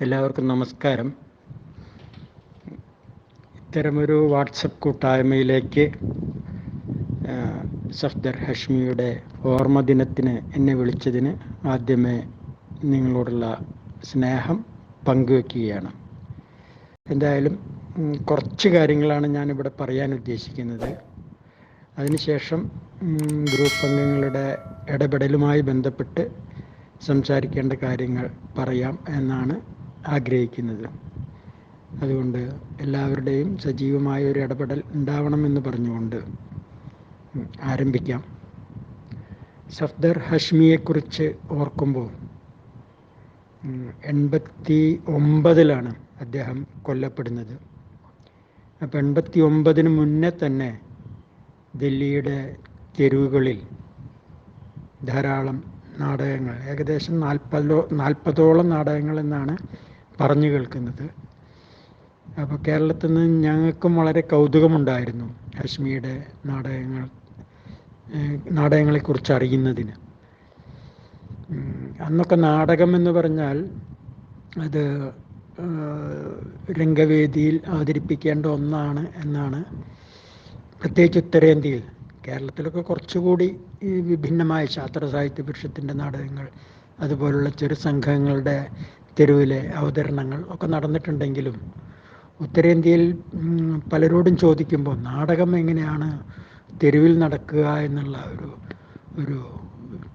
എല്ലാവർക്കും നമസ്കാരം. ഇത്തരമൊരു വാട്സപ്പ് കൂട്ടായ്മയിലേക്ക് സഫ്ദർ ഹഷ്മിയുടെ ഓർമ്മ ദിനത്തിന് എന്നെ വിളിച്ചതിന് ആദ്യമേ നിങ്ങളോടുള്ള സ്നേഹം പങ്കുവയ്ക്കുകയാണ്. എന്തായാലും കുറച്ച് കാര്യങ്ങളാണ് ഞാനിവിടെ പറയാൻ ഉദ്ദേശിക്കുന്നത്. അതിനുശേഷം ഗ്രൂപ്പ് അംഗങ്ങളുടെ ഇടപെടലുമായി ബന്ധപ്പെട്ട് സംസാരിക്കേണ്ട കാര്യങ്ങൾ പറയാം എന്നാണ് ആഗ്രഹിക്കുന്നത്. അതുകൊണ്ട് എല്ലാവരുടെയും സജീവമായ ഒരു ഇടപെടൽ ഉണ്ടാവണമെന്ന് പറഞ്ഞുകൊണ്ട് ആരംഭിക്കാം. സഫ്ദർ ഹഷ്മിയെക്കുറിച്ച് ഓർക്കുമ്പോൾ 89 അദ്ദേഹം കൊല്ലപ്പെടുന്നത്. അപ്പോൾ 89 മുന്നേ തന്നെ ദില്ലിയുടെ തെരുവുകളിൽ ധാരാളം നാടകങ്ങൾ, ഏകദേശം 40ഓളം നാടകങ്ങൾ എന്നാണ് പറഞ്ഞു കേൾക്കുന്നത്. അപ്പോൾ കേരളത്തിൽ നിന്ന് ഞങ്ങൾക്കും വളരെ കൗതുകമുണ്ടായിരുന്നു ഹഷ്മിയുടെ നാടകങ്ങളെക്കുറിച്ച് അറിയുന്നതിന്. അന്നൊക്കെ നാടകം എന്ന് പറഞ്ഞാൽ അത് രംഗവേദിയിൽ അവതരിപ്പിക്കേണ്ട ഒന്നാണ് എന്നാണ്, പ്രത്യേകിച്ച് ഉത്തരേന്ത്യയിൽ. കേരളത്തിലൊക്കെ കുറച്ചുകൂടി വിഭിന്നമായ ശാസ്ത്ര സാഹിത്യ പരിഷത്തിൻ്റെ നാടകങ്ങൾ, അതുപോലുള്ള ചെറു സംഘങ്ങളുടെ തെരുവിലെ അവതരണങ്ങൾ ഒക്കെ നടന്നിട്ടുണ്ടെങ്കിലും ഉത്തരേന്ത്യയിൽ പലരോടും ചോദിക്കുമ്പോൾ നാടകം എങ്ങനെയാണ് തെരുവിൽ നടക്കുക എന്നുള്ള ഒരു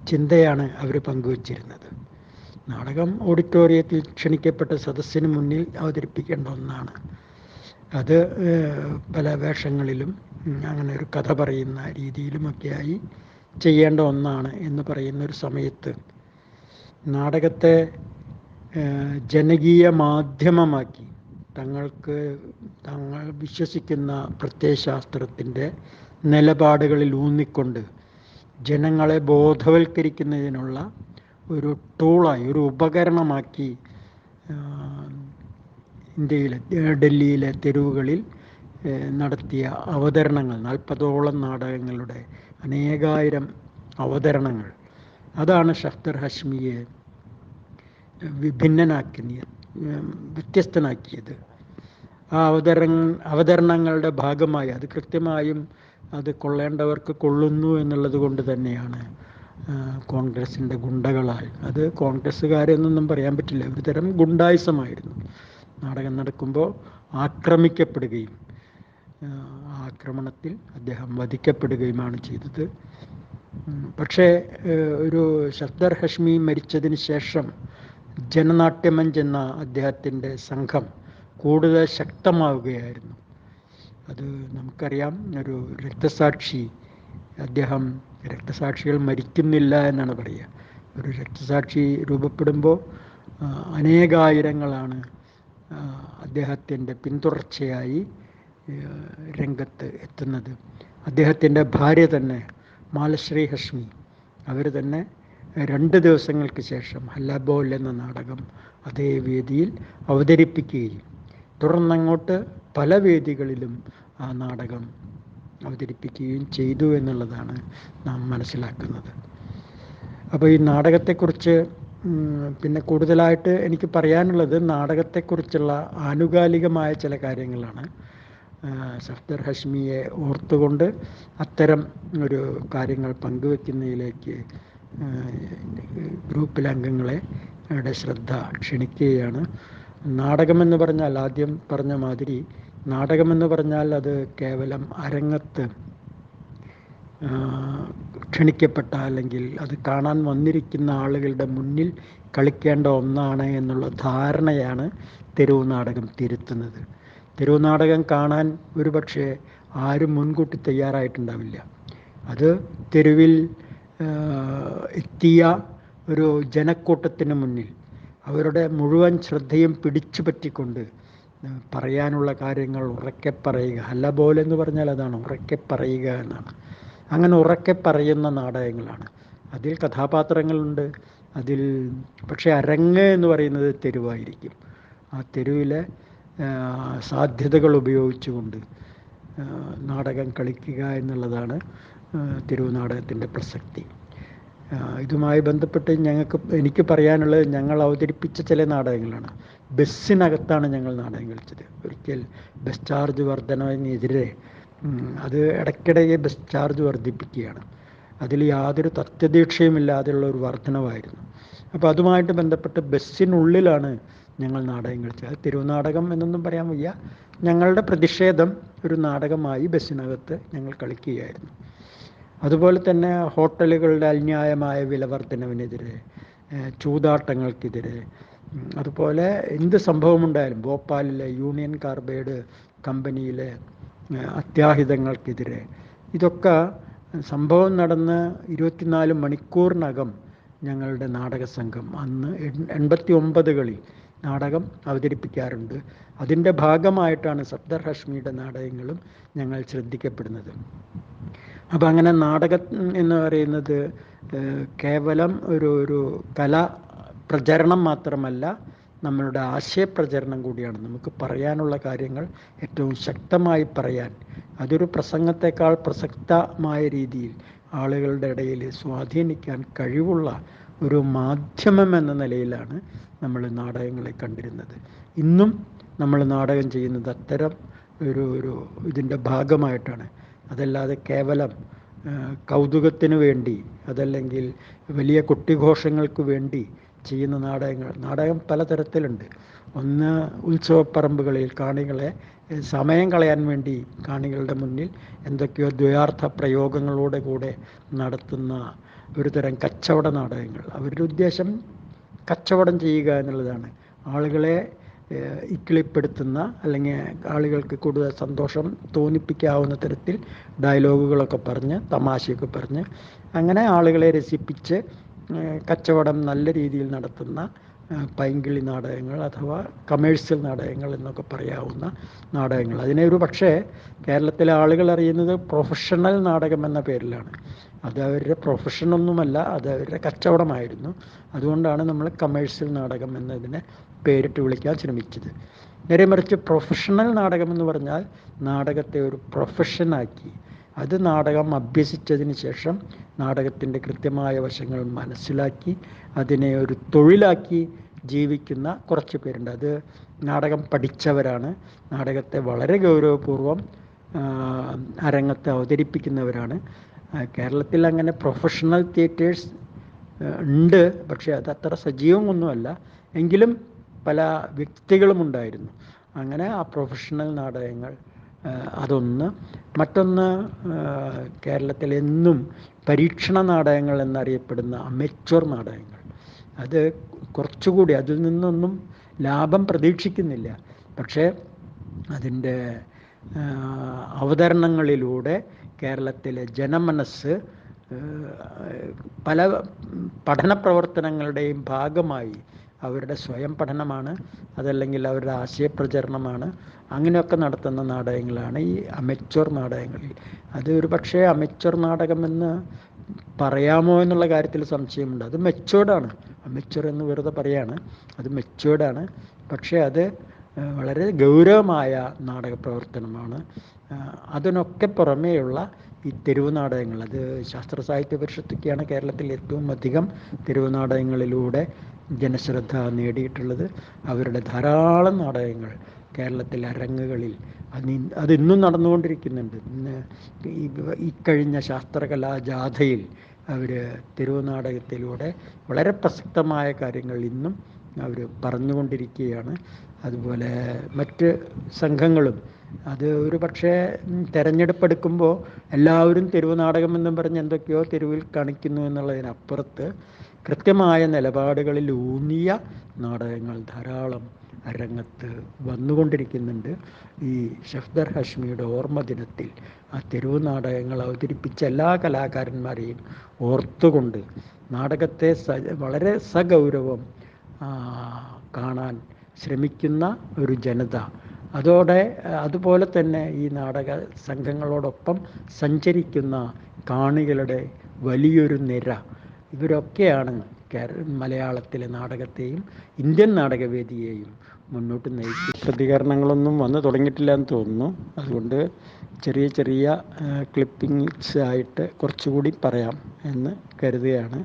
ചിന്തയാണ് അവർ പങ്കുവച്ചിരുന്നത്. നാടകം ഓഡിറ്റോറിയത്തിൽ ക്ഷണിക്കപ്പെട്ട സദസ്സിന് മുന്നിൽ അവതരിപ്പിക്കേണ്ട ഒന്നാണ്. അത് പല വേഷങ്ങളിലും അങ്ങനെ ഒരു കഥ പറയുന്ന രീതിയിലുമൊക്കെയായി ചെയ്യേണ്ട ഒന്നാണ് എന്ന് പറയുന്നൊരു സമയത്ത് നാടകത്തെ ജനകീയ മാധ്യമമാക്കി തങ്ങൾ വിശ്വസിക്കുന്ന പ്രത്യയശാസ്ത്രത്തിൻ്റെ നിലപാടുകളിൽ ഊന്നിക്കൊണ്ട് ജനങ്ങളെ ബോധവൽക്കരിക്കുന്നതിനുള്ള ഒരു ടൂളായി, ഒരു ഉപകരണമാക്കി ഇന്ത്യയിലെ ഡൽഹിയിലെ തെരുവുകളിൽ നടത്തിയ അവതരണങ്ങൾ, 40ഓളം നാടകങ്ങളുടെ അനേകായിരം അവതരണങ്ങൾ, അതാണ് സഫ്ദർ ഹഷ്മിയെ വ്യത്യസ്തനാക്കിയത്. ആ അവതരണങ്ങളുടെ ഭാഗമായി അത് കൃത്യമായും അത് കൊള്ളേണ്ടവർക്ക് കൊള്ളുന്നു എന്നുള്ളത് കൊണ്ട് തന്നെയാണ് കോൺഗ്രസിൻ്റെ ഗുണ്ടകളാൽ, അത് കോൺഗ്രസ്സുകാരെന്നൊന്നും പറയാൻ പറ്റില്ല, ഒരു തരം ഗുണ്ടായിസമായിരുന്നു. നാടകം നടക്കുമ്പോൾ ആക്രമിക്കപ്പെടുകയും ആക്രമണത്തിൽ അദ്ദേഹം വധിക്കപ്പെടുകയുമാണ് ചെയ്തത്. പക്ഷേ ഒരു സഫ്ദർ ഹഷ്മി മരിച്ചതിന് ശേഷം ജനനാട്യമഞ്ച് എന്ന അദ്ദേഹത്തിൻ്റെ സംഘം കൂടുതൽ ശക്തമാവുകയായിരുന്നു. അത് നമുക്കറിയാം. ഒരു രക്തസാക്ഷികൾ മരിക്കുന്നില്ല എന്നാണ് പറയുക. ഒരു രക്തസാക്ഷി രൂപപ്പെടുമ്പോൾ അനേകായിരങ്ങളാണ് അദ്ദേഹത്തിൻ്റെ പിന്തുടർച്ചയായി രംഗത്ത് എത്തുന്നത്. അദ്ദേഹത്തിൻ്റെ ഭാര്യ തന്നെ മാലശ്രീ ഹഷ്മി, അവർ തന്നെ 2 ദിവസങ്ങൾക്ക് ശേഷം ഹല്ലാബോൾ എന്ന നാടകം അതേ വേദിയിൽ അവതരിപ്പിക്കുകയും തുടർന്നങ്ങോട്ട് പല വേദികളിലും ആ നാടകം അവതരിപ്പിക്കുകയും ചെയ്തു എന്നുള്ളതാണ് നാം മനസ്സിലാക്കുന്നത്. അപ്പോൾ ഈ നാടകത്തെക്കുറിച്ച് പിന്നെ കൂടുതലായിട്ട് എനിക്ക് പറയാനുള്ളത് നാടകത്തെക്കുറിച്ചുള്ള ആനുകാലികമായ ചില കാര്യങ്ങളാണ്. സഫ്ദർ ഹഷ്മിയെ ഓർത്തുകൊണ്ട് അത്തരം ഒരു കാര്യങ്ങൾ പങ്കുവെക്കുന്നതിലേക്ക് ഗ്രൂപ്പിലെ അംഗങ്ങളെ ശ്രദ്ധ ക്ഷണിക്കുകയാണ്. നാടകമെന്ന് പറഞ്ഞാൽ, ആദ്യം പറഞ്ഞ മാതിരി, നാടകമെന്ന് പറഞ്ഞാൽ അത് കേവലം അരങ്ങത്ത് ക്ഷണിക്കപ്പെട്ട അല്ലെങ്കിൽ അത് കാണാൻ വന്നിരിക്കുന്ന ആളുകളുടെ മുന്നിൽ കളിക്കേണ്ട ഒന്നാണ് എന്നുള്ള ധാരണയാണ് തെരുവ് നാടകം തിരുത്തുന്നത്. തെരുവ് നാടകം കാണാൻ ഒരുപക്ഷെ ആരും മുൻകൂട്ടി തയ്യാറായിട്ടുണ്ടാവില്ല. അത് തെരുവിൽ എത്തിയ ഒരു ജനക്കൂട്ടത്തിന് മുന്നിൽ അവരുടെ മുഴുവൻ ശ്രദ്ധയും പിടിച്ചു പറ്റിക്കൊണ്ട് പറയാനുള്ള കാര്യങ്ങൾ ഉറക്കെ പറയുക. ഹല്ലബോൽ എന്ന് പറഞ്ഞാൽ അതാണ്, ഉറക്കെ പറയുക എന്നാണ്. അങ്ങനെ ഉറക്കെ പറയുന്ന നാടകങ്ങളാണ്. അതിൽ കഥാപാത്രങ്ങളുണ്ട്, പക്ഷേ അരങ്ങ് എന്ന് പറയുന്നത് തെരുവായിരിക്കും. ആ തെരുവിലെ സാധ്യതകൾ ഉപയോഗിച്ചുകൊണ്ട് നാടകം കളിക്കുക എന്നുള്ളതാണ് തെരുവ് നാടകത്തിൻ്റെ പ്രസക്തി. ഇതുമായി ബന്ധപ്പെട്ട് എനിക്ക് പറയാനുള്ളത്, ഞങ്ങൾ അവതരിപ്പിച്ച ചില നാടകങ്ങളാണ്. ബസ്സിനകത്താണ് ഞങ്ങൾ നാടകം കളിച്ചത്. ഒരിക്കൽ ബസ് ചാർജ് വർധനവിനെതിരെ അത് ഇടയ്ക്കിടെ ബസ് ചാർജ് വർദ്ധിപ്പിക്കുകയാണ്. അതിൽ യാതൊരു തത്വദീക്ഷയുമില്ലാതെയുള്ള ഒരു വർധനവായിരുന്നു. അപ്പോൾ അതുമായിട്ട് ബന്ധപ്പെട്ട് ബസ്സിനുള്ളിലാണ് ഞങ്ങൾ നാടകം കളിച്ചത്. അത് തെരുവുനാടകം എന്നൊന്നും പറയാൻ വയ്യ. ഞങ്ങളുടെ പ്രതിഷേധം ഒരു നാടകമായി ബസ്സിനകത്ത് ഞങ്ങൾ കളിക്കുകയായിരുന്നു. അതുപോലെ തന്നെ ഹോട്ടലുകളുടെ അന്യായമായ വില വർധനവിനെതിരെ, ചൂതാട്ടങ്ങൾക്കെതിരെ, അതുപോലെ എന്ത് സംഭവമുണ്ടായാലും ഭോപ്പാലിലെ യൂണിയൻ കാർബൈഡ് കമ്പനിയിലെ അത്യാഹിതങ്ങൾക്കെതിരെ, ഇതൊക്കെ സംഭവം നടന്ന് 24 മണിക്കൂറിനകം ഞങ്ങളുടെ നാടക സംഘം അന്ന് 89കളിൽ നാടകം അവതരിപ്പിക്കാറുണ്ട്. അതിൻ്റെ ഭാഗമായിട്ടാണ് സഫ്ദർ ഹാഷ്മിയുടെ നാടകങ്ങളും ഞങ്ങൾ ശ്രദ്ധിക്കപ്പെടുന്നത്. അപ്പം അങ്ങനെ നാടകം എന്ന് പറയുന്നത് കേവലം ഒരു കലാ പ്രചരണം മാത്രമല്ല, നമ്മളുടെ ആശയപ്രചരണം കൂടിയാണ്. നമുക്ക് പറയാനുള്ള കാര്യങ്ങൾ ഏറ്റവും ശക്തമായി പറയാൻ, അതൊരു പ്രസംഗത്തെക്കാൾ പ്രസക്തമായ രീതിയിൽ ആളുകളുടെ ഇടയിൽ സ്വാധീനിക്കാൻ കഴിവുള്ള ഒരു മാധ്യമം എന്ന നിലയിലാണ് നമ്മൾ നാടകങ്ങളെ കണ്ടിരുന്നത്. ഇന്നും നമ്മൾ നാടകം ചെയ്യുന്നത് അത്തരം ഒരു ഇതിൻ്റെ ഭാഗമായിട്ടാണ്. അതല്ലാതെ കേവലം കൗതുകത്തിന് വേണ്ടി, അതല്ലെങ്കിൽ വലിയ കൊട്ടിഘോഷങ്ങൾക്ക് വേണ്ടി ചെയ്യുന്ന നാടകം പലതരത്തിലുണ്ട്. ഒന്ന്, ഉത്സവപ്പറമ്പുകളിൽ കാണികളെ സമയം കളയാൻ വേണ്ടി കാണികളുടെ മുന്നിൽ എന്തൊക്കെയോ ദ്വയാർത്ഥ പ്രയോഗങ്ങളോടെ കൂടെ നടത്തുന്ന ഒരു തരം കച്ചവട നാടകങ്ങൾ. അവരുടെ ഉദ്ദേശം കച്ചവടം ചെയ്യുക എന്നുള്ളതാണ്. ആളുകളെ ഇക്കിളിപ്പെടുത്തുന്ന, അല്ലെങ്കിൽ ആളുകൾക്ക് കൂടുതൽ സന്തോഷം തോന്നിപ്പിക്കാവുന്ന തരത്തിൽ ഡയലോഗുകളൊക്കെ പറഞ്ഞ്, തമാശയൊക്കെ പറഞ്ഞ്, അങ്ങനെ ആളുകളെ രസിപ്പിച്ച് കച്ചവടം നല്ല രീതിയിൽ നടത്തുന്ന പൈങ്കിളി നാടകങ്ങൾ അഥവാ കമേഴ്സ്യൽ നാടകങ്ങൾ എന്നൊക്കെ പറയാവുന്ന നാടകങ്ങൾ. അതിനെ ഒരു പക്ഷേ കേരളത്തിലെ ആളുകൾ അറിയുന്നത് പ്രൊഫഷണൽ നാടകം എന്ന പേരിലാണ്. അത് അവരുടെ പ്രൊഫഷനൊന്നുമല്ല, അത് അവരുടെ കച്ചവടമായിരുന്നു. അതുകൊണ്ടാണ് നമ്മൾ കമേഴ്സ്യൽ നാടകം എന്നതിനെ പേരിട്ട് വിളിക്കാൻ ശ്രമിച്ചത്. നേരെ മറിച്ച് പ്രൊഫഷണൽ നാടകം എന്ന് പറഞ്ഞാൽ നാടകത്തെ ഒരു പ്രൊഫഷനാക്കി, അത് നാടകം അഭ്യസിച്ചതിന് ശേഷം നാടകത്തിൻ്റെ കൃത്യമായ വശങ്ങൾ മനസ്സിലാക്കി അതിനെ ഒരു തൊഴിലാക്കി ജീവിക്കുന്ന കുറച്ച് പേരുണ്ട്. അത് നാടകം പഠിച്ചവരാണ്, നാടകത്തെ വളരെ ഗൗരവപൂർവം അരങ്ങത്ത് അവതരിപ്പിക്കുന്നവരാണ്. കേരളത്തിൽ അങ്ങനെ പ്രൊഫഷണൽ തിയേറ്റേഴ്സ് ഉണ്ട്, പക്ഷേ അത് അത്ര സജീവമൊന്നുമല്ല. എങ്കിലും പല വ്യക്തികളും ഉണ്ടായിരുന്നു. അങ്ങനെ ആ പ്രൊഫഷണൽ നാടകങ്ങൾ അതൊന്ന്. മറ്റൊന്ന്, കേരളത്തിൽ എന്നും പരീക്ഷണ നാടകങ്ങൾ എന്നറിയപ്പെടുന്ന അമച്വർ നാടകങ്ങൾ. അത് കുറച്ചുകൂടി, അതിൽ നിന്നൊന്നും ലാഭം പ്രതീക്ഷിക്കുന്നില്ല, പക്ഷേ അതിൻ്റെ അവതരണങ്ങളിലൂടെ കേരളത്തിലെ ജനമനസ്സ് പല പഠന പ്രവർത്തനങ്ങളുടെയും ഭാഗമായി, അവരുടെ സ്വയം പഠനമാണ്, അതല്ലെങ്കിൽ അവരുടെ ആശയപ്രചരണമാണ്, അങ്ങനെയൊക്കെ നടത്തുന്ന നാടകങ്ങളാണ് ഈ അമച്വർ നാടകങ്ങളിൽ. അത് ഒരു പക്ഷേ അമച്വർ നാടകമെന്ന് പറയാമോ എന്നുള്ള കാര്യത്തിൽ സംശയമുണ്ട്. അത് മെച്വേർഡാണ്. അമച്വർ എന്ന് വെറുതെ പറയാണ്, അത് മെച്വേർഡാണ്. പക്ഷേ അത് വളരെ ഗൗരവമായ നാടക പ്രവർത്തനമാണ്. അതിനൊക്കെ പുറമേയുള്ള ഈ തെരുവ് നാടകങ്ങൾ, അത് ശാസ്ത്ര സാഹിത്യ പരിഷത്തൊക്കെയാണ് കേരളത്തിൽ ഏറ്റവും അധികം തെരുവ് നാടകങ്ങളിലൂടെ ജനശ്രദ്ധ നേടിയിട്ടുള്ളത്. അവരുടെ ധാരാളം നാടകങ്ങൾ കേരളത്തിലെ അരങ്ങുകളിൽ അതിന്നും നടന്നുകൊണ്ടിരിക്കുന്നുണ്ട്. ഇന്ന് ഇക്കഴിഞ്ഞ ശാസ്ത്രകലാ ജാഥയിൽ അവർ തെരുവ് നാടകത്തിലൂടെ വളരെ പ്രസക്തമായ കാര്യങ്ങൾ ഇന്നും അവർ പറഞ്ഞുകൊണ്ടിരിക്കുകയാണ്. അതുപോലെ മറ്റ് സംഘങ്ങളും അത് ഒരു പക്ഷേ തിരഞ്ഞെടുപ്പ് എടുക്കുമ്പോൾ എല്ലാവരും തെരുവ് നാടകം എന്നും പറഞ്ഞ് എന്തൊക്കെയോ തെരുവിൽ കാണിക്കുന്നു എന്നുള്ളതിനപ്പുറത്ത് കൃത്യമായ നിലപാടുകളിൽ ഊന്നിയ നാടകങ്ങൾ ധാരാളം രംഗത്ത് വന്നുകൊണ്ടിരിക്കുന്നുണ്ട്. ഈ സഫ്ദർ ഹാഷ്മിയുടെ ഓർമ്മ ദിനത്തിൽ ആ തെരുവ് നാടകങ്ങൾ അവതരിപ്പിച്ച എല്ലാ കലാകാരന്മാരെയും ഓർത്തുകൊണ്ട് നാടകത്തെ വളരെ സഗൗരവം കാണാൻ ശ്രമിക്കുന്ന ഒരു ജനത, അതുപോലെ തന്നെ ഈ നാടക സംഘങ്ങളോടൊപ്പം സഞ്ചരിക്കുന്ന കാണികളുടെ വലിയൊരു നിര, ഇവരൊക്കെയാണ് മലയാളത്തിലെ നാടകത്തെയും ഇന്ത്യൻ നാടകവേദിയെയും മുന്നോട്ട് നയിക്കും. പ്രതികരണങ്ങളൊന്നും വന്നു തുടങ്ങിയിട്ടില്ല എന്ന് തോന്നുന്നു. അതുകൊണ്ട് ചെറിയ ചെറിയ ക്ലിപ്പിങ്സ് ആയിട്ട് കുറച്ചുകൂടി പറയാം എന്ന് കരുതുകയാണ്.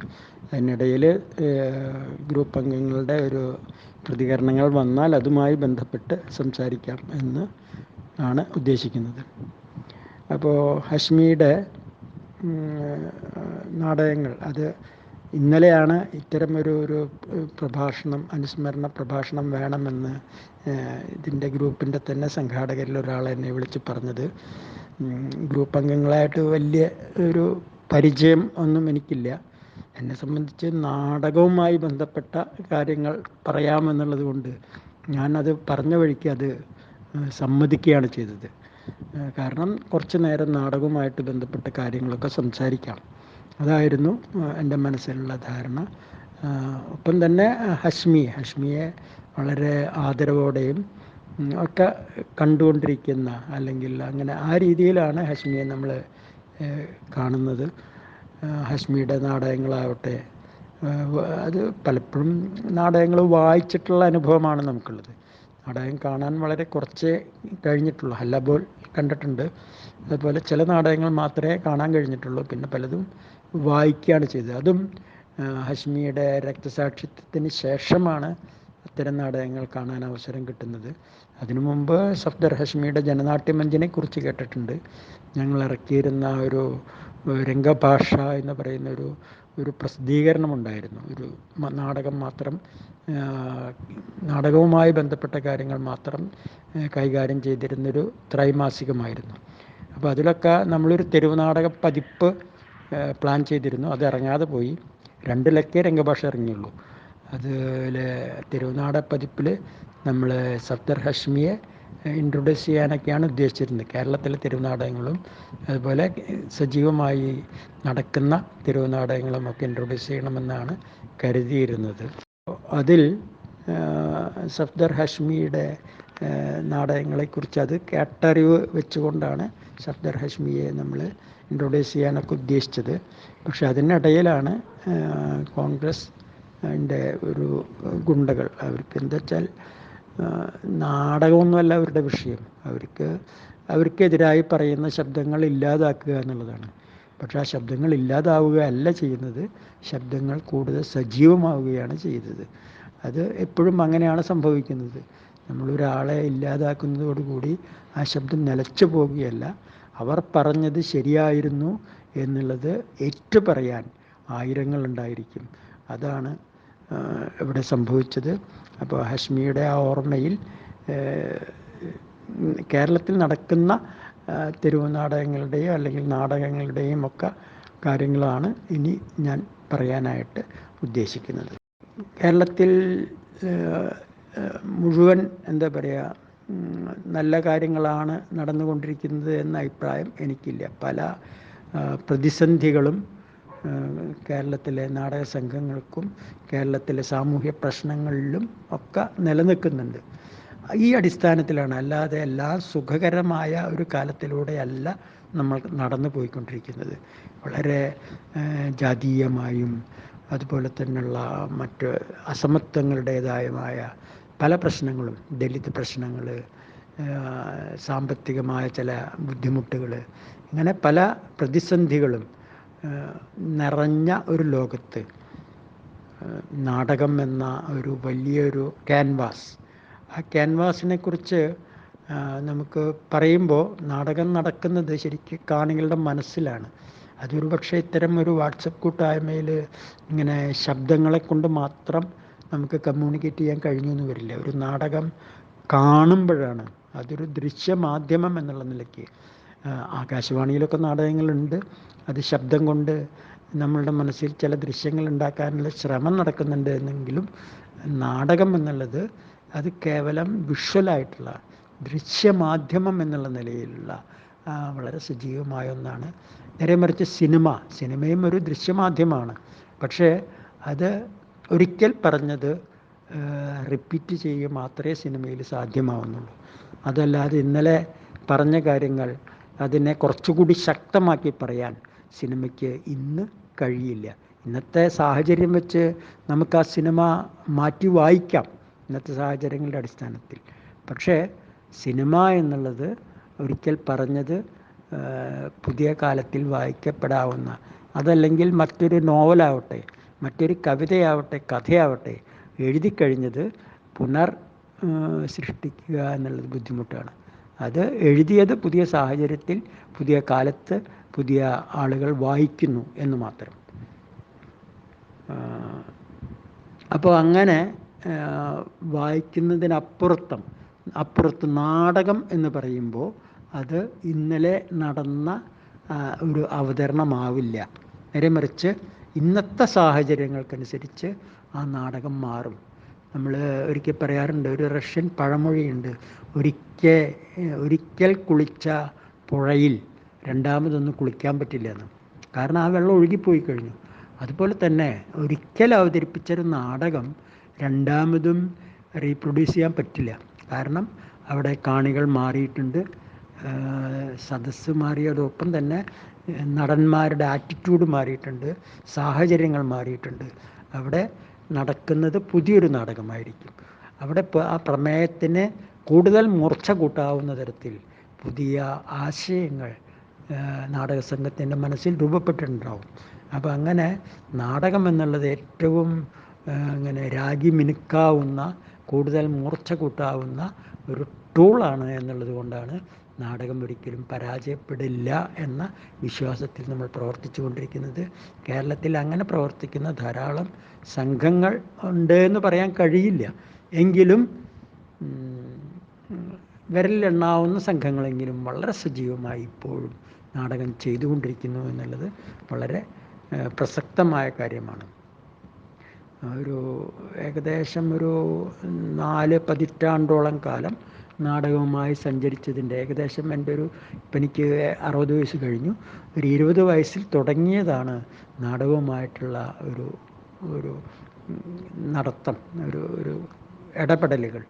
അതിനിടയിൽ ഗ്രൂപ്പ് അംഗങ്ങളുടെ ഒരു പ്രതികരണങ്ങൾ വന്നാൽ അതുമായി ബന്ധപ്പെട്ട് സംസാരിക്കാം എന്ന് ആണ് ഉദ്ദേശിക്കുന്നത്. അപ്പോൾ ഹഷ്മിയുടെ നാടകങ്ങൾ, അത് ഇന്നലെയാണ് ഇത്തരം ഒരു പ്രഭാഷണം, അനുസ്മരണ പ്രഭാഷണം വേണമെന്ന് ഇതിൻ്റെ ഗ്രൂപ്പിൻ്റെ തന്നെ സംഘാടകരിൽ ഒരാൾ എന്നെ വിളിച്ച് പറഞ്ഞത്. ഗ്രൂപ്പ് അംഗങ്ങളായിട്ട് വലിയ ഒരു പരിചയം ഒന്നും എനിക്കില്ല. എന്നെ സംബന്ധിച്ച് നാടകവുമായി ബന്ധപ്പെട്ട കാര്യങ്ങൾ പറയാമെന്നുള്ളത് കൊണ്ട് ഞാനത് പറഞ്ഞ വഴിക്ക് അത് സമ്മതിക്കുകയാണ് ചെയ്തത്. കാരണം കുറച്ച് നേരം നാടകവുമായിട്ട് ബന്ധപ്പെട്ട കാര്യങ്ങളൊക്കെ സംസാരിക്കാം, അതായിരുന്നു എൻ്റെ മനസ്സിലുള്ള ധാരണ. ഒപ്പം തന്നെ ഹഷ്മിയെ വളരെ ആദരവോടെയും ഒക്കെ കണ്ടുകൊണ്ടിരിക്കുന്ന, അല്ലെങ്കിൽ അങ്ങനെ ആ രീതിയിലാണ് ഹഷ്മിയെ നമ്മൾ കാണുന്നത്. ഹഷ്മിയുടെ നാടകങ്ങളാവട്ടെ, അത് പലപ്പോഴും നാടകങ്ങൾ വായിച്ചിട്ടുള്ള അനുഭവമാണ് നമുക്കുള്ളത്. നാടകം കാണാൻ വളരെ കുറച്ചേ കഴിഞ്ഞിട്ടുള്ളൂ. ഹല്ലബോൾ കണ്ടിട്ടുണ്ട്, അതുപോലെ ചില നാടകങ്ങൾ മാത്രമേ കാണാൻ കഴിഞ്ഞിട്ടുള്ളൂ. പിന്നെ പലതും വായിക്കുകയാണ് ചെയ്തത്. അതും ഹഷ്മിയുടെ രക്തസാക്ഷിത്വത്തിന് ശേഷമാണ് അത്തരം നാടകങ്ങൾ കാണാൻ അവസരം കിട്ടുന്നത്. അതിനു മുമ്പ് സഫ്ദർ ഹഷ്മിയുടെ ജനനാട്യമഞ്ചിനെ കുറിച്ച് കേട്ടിട്ടുണ്ട്. ഞങ്ങൾ ഇറക്കിയിരുന്ന ഒരു രംഗഭാഷ എന്ന് പറയുന്ന ഒരു പ്രസിദ്ധീകരണം ഉണ്ടായിരുന്നു. ഒരു നാടകം മാത്രം, നാടകവുമായി ബന്ധപ്പെട്ട കാര്യങ്ങൾ മാത്രം കൈകാര്യം ചെയ്തിരുന്നൊരു ത്രൈമാസികമായിരുന്നു. അപ്പോൾ അതിലൊക്കെ നമ്മളൊരു തെരുവ് നാടക പതിപ്പ് പ്ലാൻ ചെയ്തിരുന്നു. അത് ഇറങ്ങാതെ പോയി. 2 ലക്കേ രംഗഭാഷ ഇറങ്ങിയുള്ളൂ. അതിൽ തെരുവുനാടക പതിപ്പിൽ നമ്മൾ സഫ്ദർ ഹഷ്മിയെ ഇൻട്രൊഡ്യൂസ് ചെയ്യാനൊക്കെയാണ് ഉദ്ദേശിച്ചിരുന്നത്. കേരളത്തിലെ തെരുവുനാടകങ്ങളും അതുപോലെ സജീവമായി നടക്കുന്ന തെരുവുനാടകങ്ങളും ഒക്കെ ഇൻട്രൊഡ്യൂസ് ചെയ്യണമെന്നാണ് കരുതിയിരുന്നത്. അതിൽ സഫ്ദർ ഹഷ്മിയുടെ നാടകങ്ങളെക്കുറിച്ച് അത് കേട്ടറിവ് വെച്ചുകൊണ്ടാണ് സഫ്ദർ ഹഷ്മിയെ നമ്മൾ ഇൻട്രൊഡ്യൂസ് ചെയ്യാനൊക്കെ ഉദ്ദേശിച്ചത്. പക്ഷെ അതിനിടയിലാണ് കോൺഗ്രസ് അതിൻ്റെ ഒരു ഗുണ്ടകൾ, അവർക്ക് എന്താ വെച്ചാൽ നാടകമൊന്നുമല്ല അവരുടെ വിഷയം. അവർക്കെതിരായി പറയുന്ന ശബ്ദങ്ങൾ ഇല്ലാതാക്കുക എന്നുള്ളതാണ്. പക്ഷെ ആ ശബ്ദങ്ങൾ ഇല്ലാതാവുകയല്ല ചെയ്യുന്നത്, ശബ്ദങ്ങൾ കൂടുതൽ സജീവമാവുകയാണ് ചെയ്തത്. അത് എപ്പോഴും അങ്ങനെയാണ് സംഭവിക്കുന്നത്. നമ്മളൊരാളെ ഇല്ലാതാക്കുന്നതോടുകൂടി ആ ശബ്ദം നിലച്ചു പോവുകയല്ല, അവർ പറഞ്ഞത് ശരിയായിരുന്നു എന്നുള്ളത് ഏറ്റുപറയാൻ ആയിരങ്ങളുണ്ടായിരിക്കും. അതാണ് ഇവിടെ സംഭവിച്ചത്. അപ്പോൾ ഹഷ്മിയുടെ ആ ഓർമ്മയിൽ കേരളത്തിൽ നടക്കുന്ന തെരുവ് നാടകങ്ങളുടെയോ അല്ലെങ്കിൽ നാടകങ്ങളുടെയും ഒക്കെ കാര്യങ്ങളാണ് ഇനി ഞാൻ പറയാനായിട്ട് ഉദ്ദേശിക്കുന്നത്. കേരളത്തിൽ മുഴുവൻ എന്താ പറയുക, നല്ല കാര്യങ്ങളാണ് നടന്നുകൊണ്ടിരിക്കുന്നത് എന്ന അഭിപ്രായം എനിക്കില്ല. പല പ്രതിസന്ധികളും കേരളത്തിലെ നാടക സംഘങ്ങൾക്കും കേരളത്തിലെ സാമൂഹ്യ പ്രശ്നങ്ങളിലും ഒക്കെ നിലനിൽക്കുന്നുണ്ട്. ഈ അടിസ്ഥാനത്തിലാണ്, അല്ലാതെ എല്ലാ സുഖകരമായ ഒരു കാലത്തിലൂടെയല്ല നമ്മൾ നടന്നു പോയിക്കൊണ്ടിരിക്കുന്നത്. വളരെ ജാതീയമായും അതുപോലെ തന്നെയുള്ള മറ്റ് അസമത്വങ്ങളുടേതായ പല പ്രശ്നങ്ങളും, ദലിത് പ്രശ്നങ്ങൾ, സാമ്പത്തികമായ ചില ബുദ്ധിമുട്ടുകൾ, ഇങ്ങനെ പല പ്രതിസന്ധികളും നിറഞ്ഞ ഒരു ലോകത്ത് നാടകം എന്ന ഒരു വലിയൊരു ക്യാൻവാസ്, ആ ക്യാൻവാസിനെ കുറിച്ച് നമുക്ക് പറയുമ്പോൾ നാടകം നടക്കുന്നത് ശരിക്കും കാണികളുടെ മനസ്സിലാണ്. അതൊരു പക്ഷേ ഇത്തരം ഒരു വാട്സപ്പ് കൂട്ടായ്മയിൽ ഇങ്ങനെ ശബ്ദങ്ങളെ കൊണ്ട് മാത്രം നമുക്ക് കമ്മ്യൂണിക്കേറ്റ് ചെയ്യാൻ കഴിഞ്ഞെന്ന് വരില്ല. ഒരു നാടകം കാണുമ്പോഴാണ്, അതൊരു ദൃശ്യമാധ്യമം എന്നുള്ള നിലയ്ക്ക്. ആകാശവാണിയിലൊക്കെ നാടകങ്ങളുണ്ട്, അത് ശബ്ദം കൊണ്ട് നമ്മളുടെ മനസ്സിൽ ചില ദൃശ്യങ്ങൾ ഉണ്ടാക്കാനുള്ള ശ്രമം നടക്കുന്നുണ്ട് എന്നെങ്കിലും നാടകം എന്നുള്ളത് അത് കേവലം വിഷ്വലായിട്ടുള്ള ദൃശ്യമാധ്യമം എന്നുള്ള നിലയിലുള്ള വളരെ സജീവമായ ഒന്നാണ്. നേരെ മറിച്ച് സിനിമയും ഒരു ദൃശ്യമാധ്യമമാണ്. പക്ഷേ അത് ഒരിക്കൽ പറഞ്ഞത് റിപ്പീറ്റ് ചെയ്യുക മാത്രമേ സിനിമയിൽ സാധ്യമാവുന്നുള്ളൂ. അതല്ലാതെ ഇന്നലെ പറഞ്ഞ കാര്യങ്ങൾ അതിനെ കുറച്ചുകൂടി ശക്തമാക്കി പറയാൻ സിനിമയ്ക്ക് ഇന്ന് കഴിയില്ല. ഇന്നത്തെ സാഹചര്യം വെച്ച് നമുക്ക് ആ സിനിമ മാറ്റി വായിക്കാം, ഇന്നത്തെ സാഹചര്യങ്ങളുടെ അടിസ്ഥാനത്തിൽ. പക്ഷേ സിനിമ എന്നുള്ളത് ഒരിക്കൽ പറഞ്ഞത് പുതിയ കാലത്തിൽ വായിക്കപ്പെടാവുന്ന, അതല്ലെങ്കിൽ മറ്റൊരു നോവലാവട്ടെ, മറ്റൊരു കവിതയാവട്ടെ, കഥയാവട്ടെ എഴുതിക്കഴിഞ്ഞത് പുനർ സൃഷ്ടിക്കുക എന്നുള്ളത് ബുദ്ധിമുട്ടാണ്. അത് എഴുതിയത് പുതിയ സാഹചര്യത്തിൽ, പുതിയ കാലത്ത്, പുതിയ ആളുകൾ വായിക്കുന്നു എന്ന് മാത്രം. അപ്പോൾ അങ്ങനെ അപ്പുറത്ത് നാടകം എന്ന് പറയുമ്പോൾ അത് ഇന്നലെ നടന്ന ഒരു അവതരണമാവില്ല. നേരെ മറിച്ച് ഇന്നത്തെ സാഹചര്യങ്ങൾക്കനുസരിച്ച് ആ നാടകം മാറും. നമ്മൾ ഒരിക്കൽ പറയാറുണ്ട്, ഒരു റഷ്യൻ പഴമൊഴിയുണ്ട്, ഒരിക്കൽ കുളിച്ച പുഴയിൽ രണ്ടാമതൊന്നും കുളിക്കാൻ പറ്റില്ല എന്ന്. കാരണം ആ വെള്ളം ഒഴുകിപ്പോയി കഴിഞ്ഞു. അതുപോലെ തന്നെ ഒരിക്കൽ അവതരിപ്പിച്ചൊരു നാടകം രണ്ടാമതും റീപ്രൊഡ്യൂസ് ചെയ്യാൻ പറ്റില്ല. കാരണം അവിടെ കാണികൾ മാറിയിട്ടുണ്ട്, സദസ്സ് മാറിയതോടൊപ്പം തന്നെ നടന്മാരുടെ ആറ്റിറ്റ്യൂഡ് മാറിയിട്ടുണ്ട്, സാഹചര്യങ്ങൾ മാറിയിട്ടുണ്ട്. അവിടെ നടക്കുന്നത് പുതിയൊരു നാടകമായിരിക്കും. അവിടെ ആ പ്രമേയത്തിന് കൂടുതൽ മൂർച്ച കൂട്ടാവുന്ന തരത്തിൽ പുതിയ ആശയങ്ങൾ നാടകസംഘത്തിൻ്റെ മനസ്സിൽ രൂപപ്പെട്ടിട്ടുണ്ടാവും. അപ്പോൾ അങ്ങനെ നാടകം എന്നുള്ളത് ഏറ്റവും അങ്ങനെ രാഗി മിനുക്കാവുന്ന, കൂടുതൽ മൂർച്ച കൂട്ടാവുന്ന ഒരു ടൂളാണ് എന്നുള്ളത് കൊണ്ടാണ് നാടകം ഒരിക്കലും പരാജയപ്പെടില്ല എന്ന വിശ്വാസത്തിൽ നമ്മൾ പ്രവർത്തിച്ചു കൊണ്ടിരിക്കുന്നത്. കേരളത്തിൽ അങ്ങനെ പ്രവർത്തിക്കുന്ന ധാരാളം സംഘങ്ങൾ ഉണ്ട് എന്ന് പറയാൻ കഴിയില്ല. എങ്കിലും വിരലിലെണ്ണാവുന്ന സംഘങ്ങളെങ്കിലും വളരെ സജീവമായി ഇപ്പോഴും നാടകം ചെയ്തുകൊണ്ടിരിക്കുന്നു എന്നുള്ളത് വളരെ പ്രസക്തമായ കാര്യമാണ്. ഏകദേശം ഒരു 4 പതിറ്റാണ്ടോളം കാലം നാടകവുമായി സഞ്ചരിച്ചതിൻ്റെ ഏകദേശം എൻ്റെ ഇപ്പം എനിക്ക് 60 വയസ്സ് കഴിഞ്ഞു. ഒരു 20 വയസ്സിൽ തുടങ്ങിയതാണ് നാടകവുമായിട്ടുള്ള ഒരു നടത്തം, ഒരു ഇടപെടലുകൾ.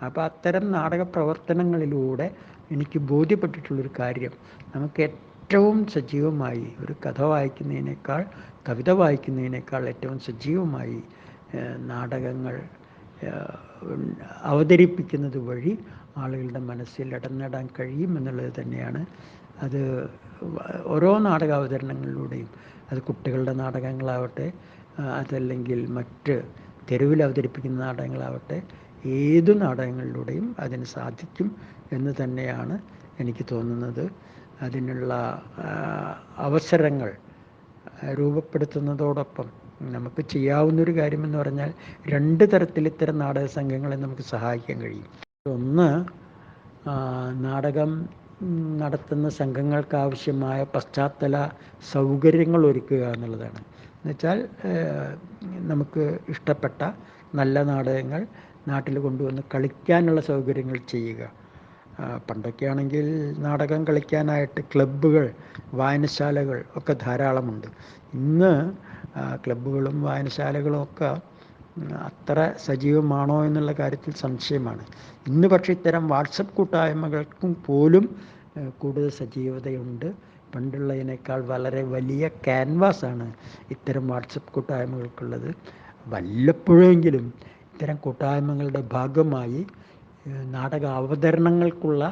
അപ്പോൾ അത്തരം നാടക പ്രവർത്തനങ്ങളിലൂടെ എനിക്ക് ബോധ്യപ്പെട്ടിട്ടുള്ളൊരു കാര്യം, നമുക്ക് ഏറ്റവും സജീവമായി ഒരു കഥ വായിക്കുന്നതിനേക്കാൾ, കവിത വായിക്കുന്നതിനേക്കാൾ ഏറ്റവും സജീവമായി നാടകങ്ങൾ അവതരിപ്പിക്കുന്നത് വഴി ആളുകളുടെ മനസ്സിൽ ഇടം നേടാൻ കഴിയും എന്നുള്ളത് തന്നെയാണ്. അത് ഓരോ നാടക അവതരണങ്ങളിലൂടെയും, അത് കുട്ടികളുടെ നാടകങ്ങളാവട്ടെ, അതല്ലെങ്കിൽ മറ്റ് തെരുവിൽ അവതരിപ്പിക്കുന്ന നാടകങ്ങളാവട്ടെ, ഏതു നാടകങ്ങളിലൂടെയും അതിന് സാധിക്കും എന്ന് തന്നെയാണ് എനിക്ക് തോന്നുന്നത്. അതിനുള്ള അവസരങ്ങൾ രൂപപ്പെടുത്തുന്നതോടൊപ്പം നമുക്ക് ചെയ്യാവുന്നൊരു കാര്യമെന്ന് പറഞ്ഞാൽ 2 തരത്തിൽ ഇത്തരം നാടക സംഘങ്ങളെ നമുക്ക് സഹായിക്കാൻ കഴിയും. ഒന്ന്, നാടകം നടത്തുന്ന സംഘങ്ങൾക്ക് ആവശ്യമായ പശ്ചാത്തല സൗകര്യങ്ങൾ ഒരുക്കുക എന്നുള്ളതാണ്. എന്നുവെച്ചാൽ നമുക്ക് ഇഷ്ടപ്പെട്ട നല്ല നാടകങ്ങൾ നാട്ടിൽ കൊണ്ടുവന്ന് കളിക്കാനുള്ള സൗകര്യങ്ങൾ ചെയ്യുക. പണ്ടൊക്കെ ആണെങ്കിൽ നാടകം കളിക്കാനായിട്ട് ക്ലബ്ബുകൾ, വായനശാലകൾ ഒക്കെ ധാരാളമുണ്ട്. ഇന്ന് ക്ലബ്ബുകളും വായനശാലകളും ഒക്കെ അത്ര സജീവമാണോ എന്നുള്ള കാര്യത്തിൽ സംശയമാണ്. ഇന്ന് പക്ഷേ ഇത്തരം വാട്സപ്പ് കൂട്ടായ്മകൾക്കും പോലും കൂടുതൽ സജീവതയുണ്ട്. പണ്ടുള്ളതിനേക്കാൾ വളരെ വലിയ ക്യാൻവാസാണ് ഇത്തരം വാട്സപ്പ് കൂട്ടായ്മകൾക്കുള്ളത്. വല്ലപ്പോഴെങ്കിലും ഇത്തരം കൂട്ടായ്മകളുടെ ഭാഗമായി നാടക അവതരണങ്ങൾക്കുള്ള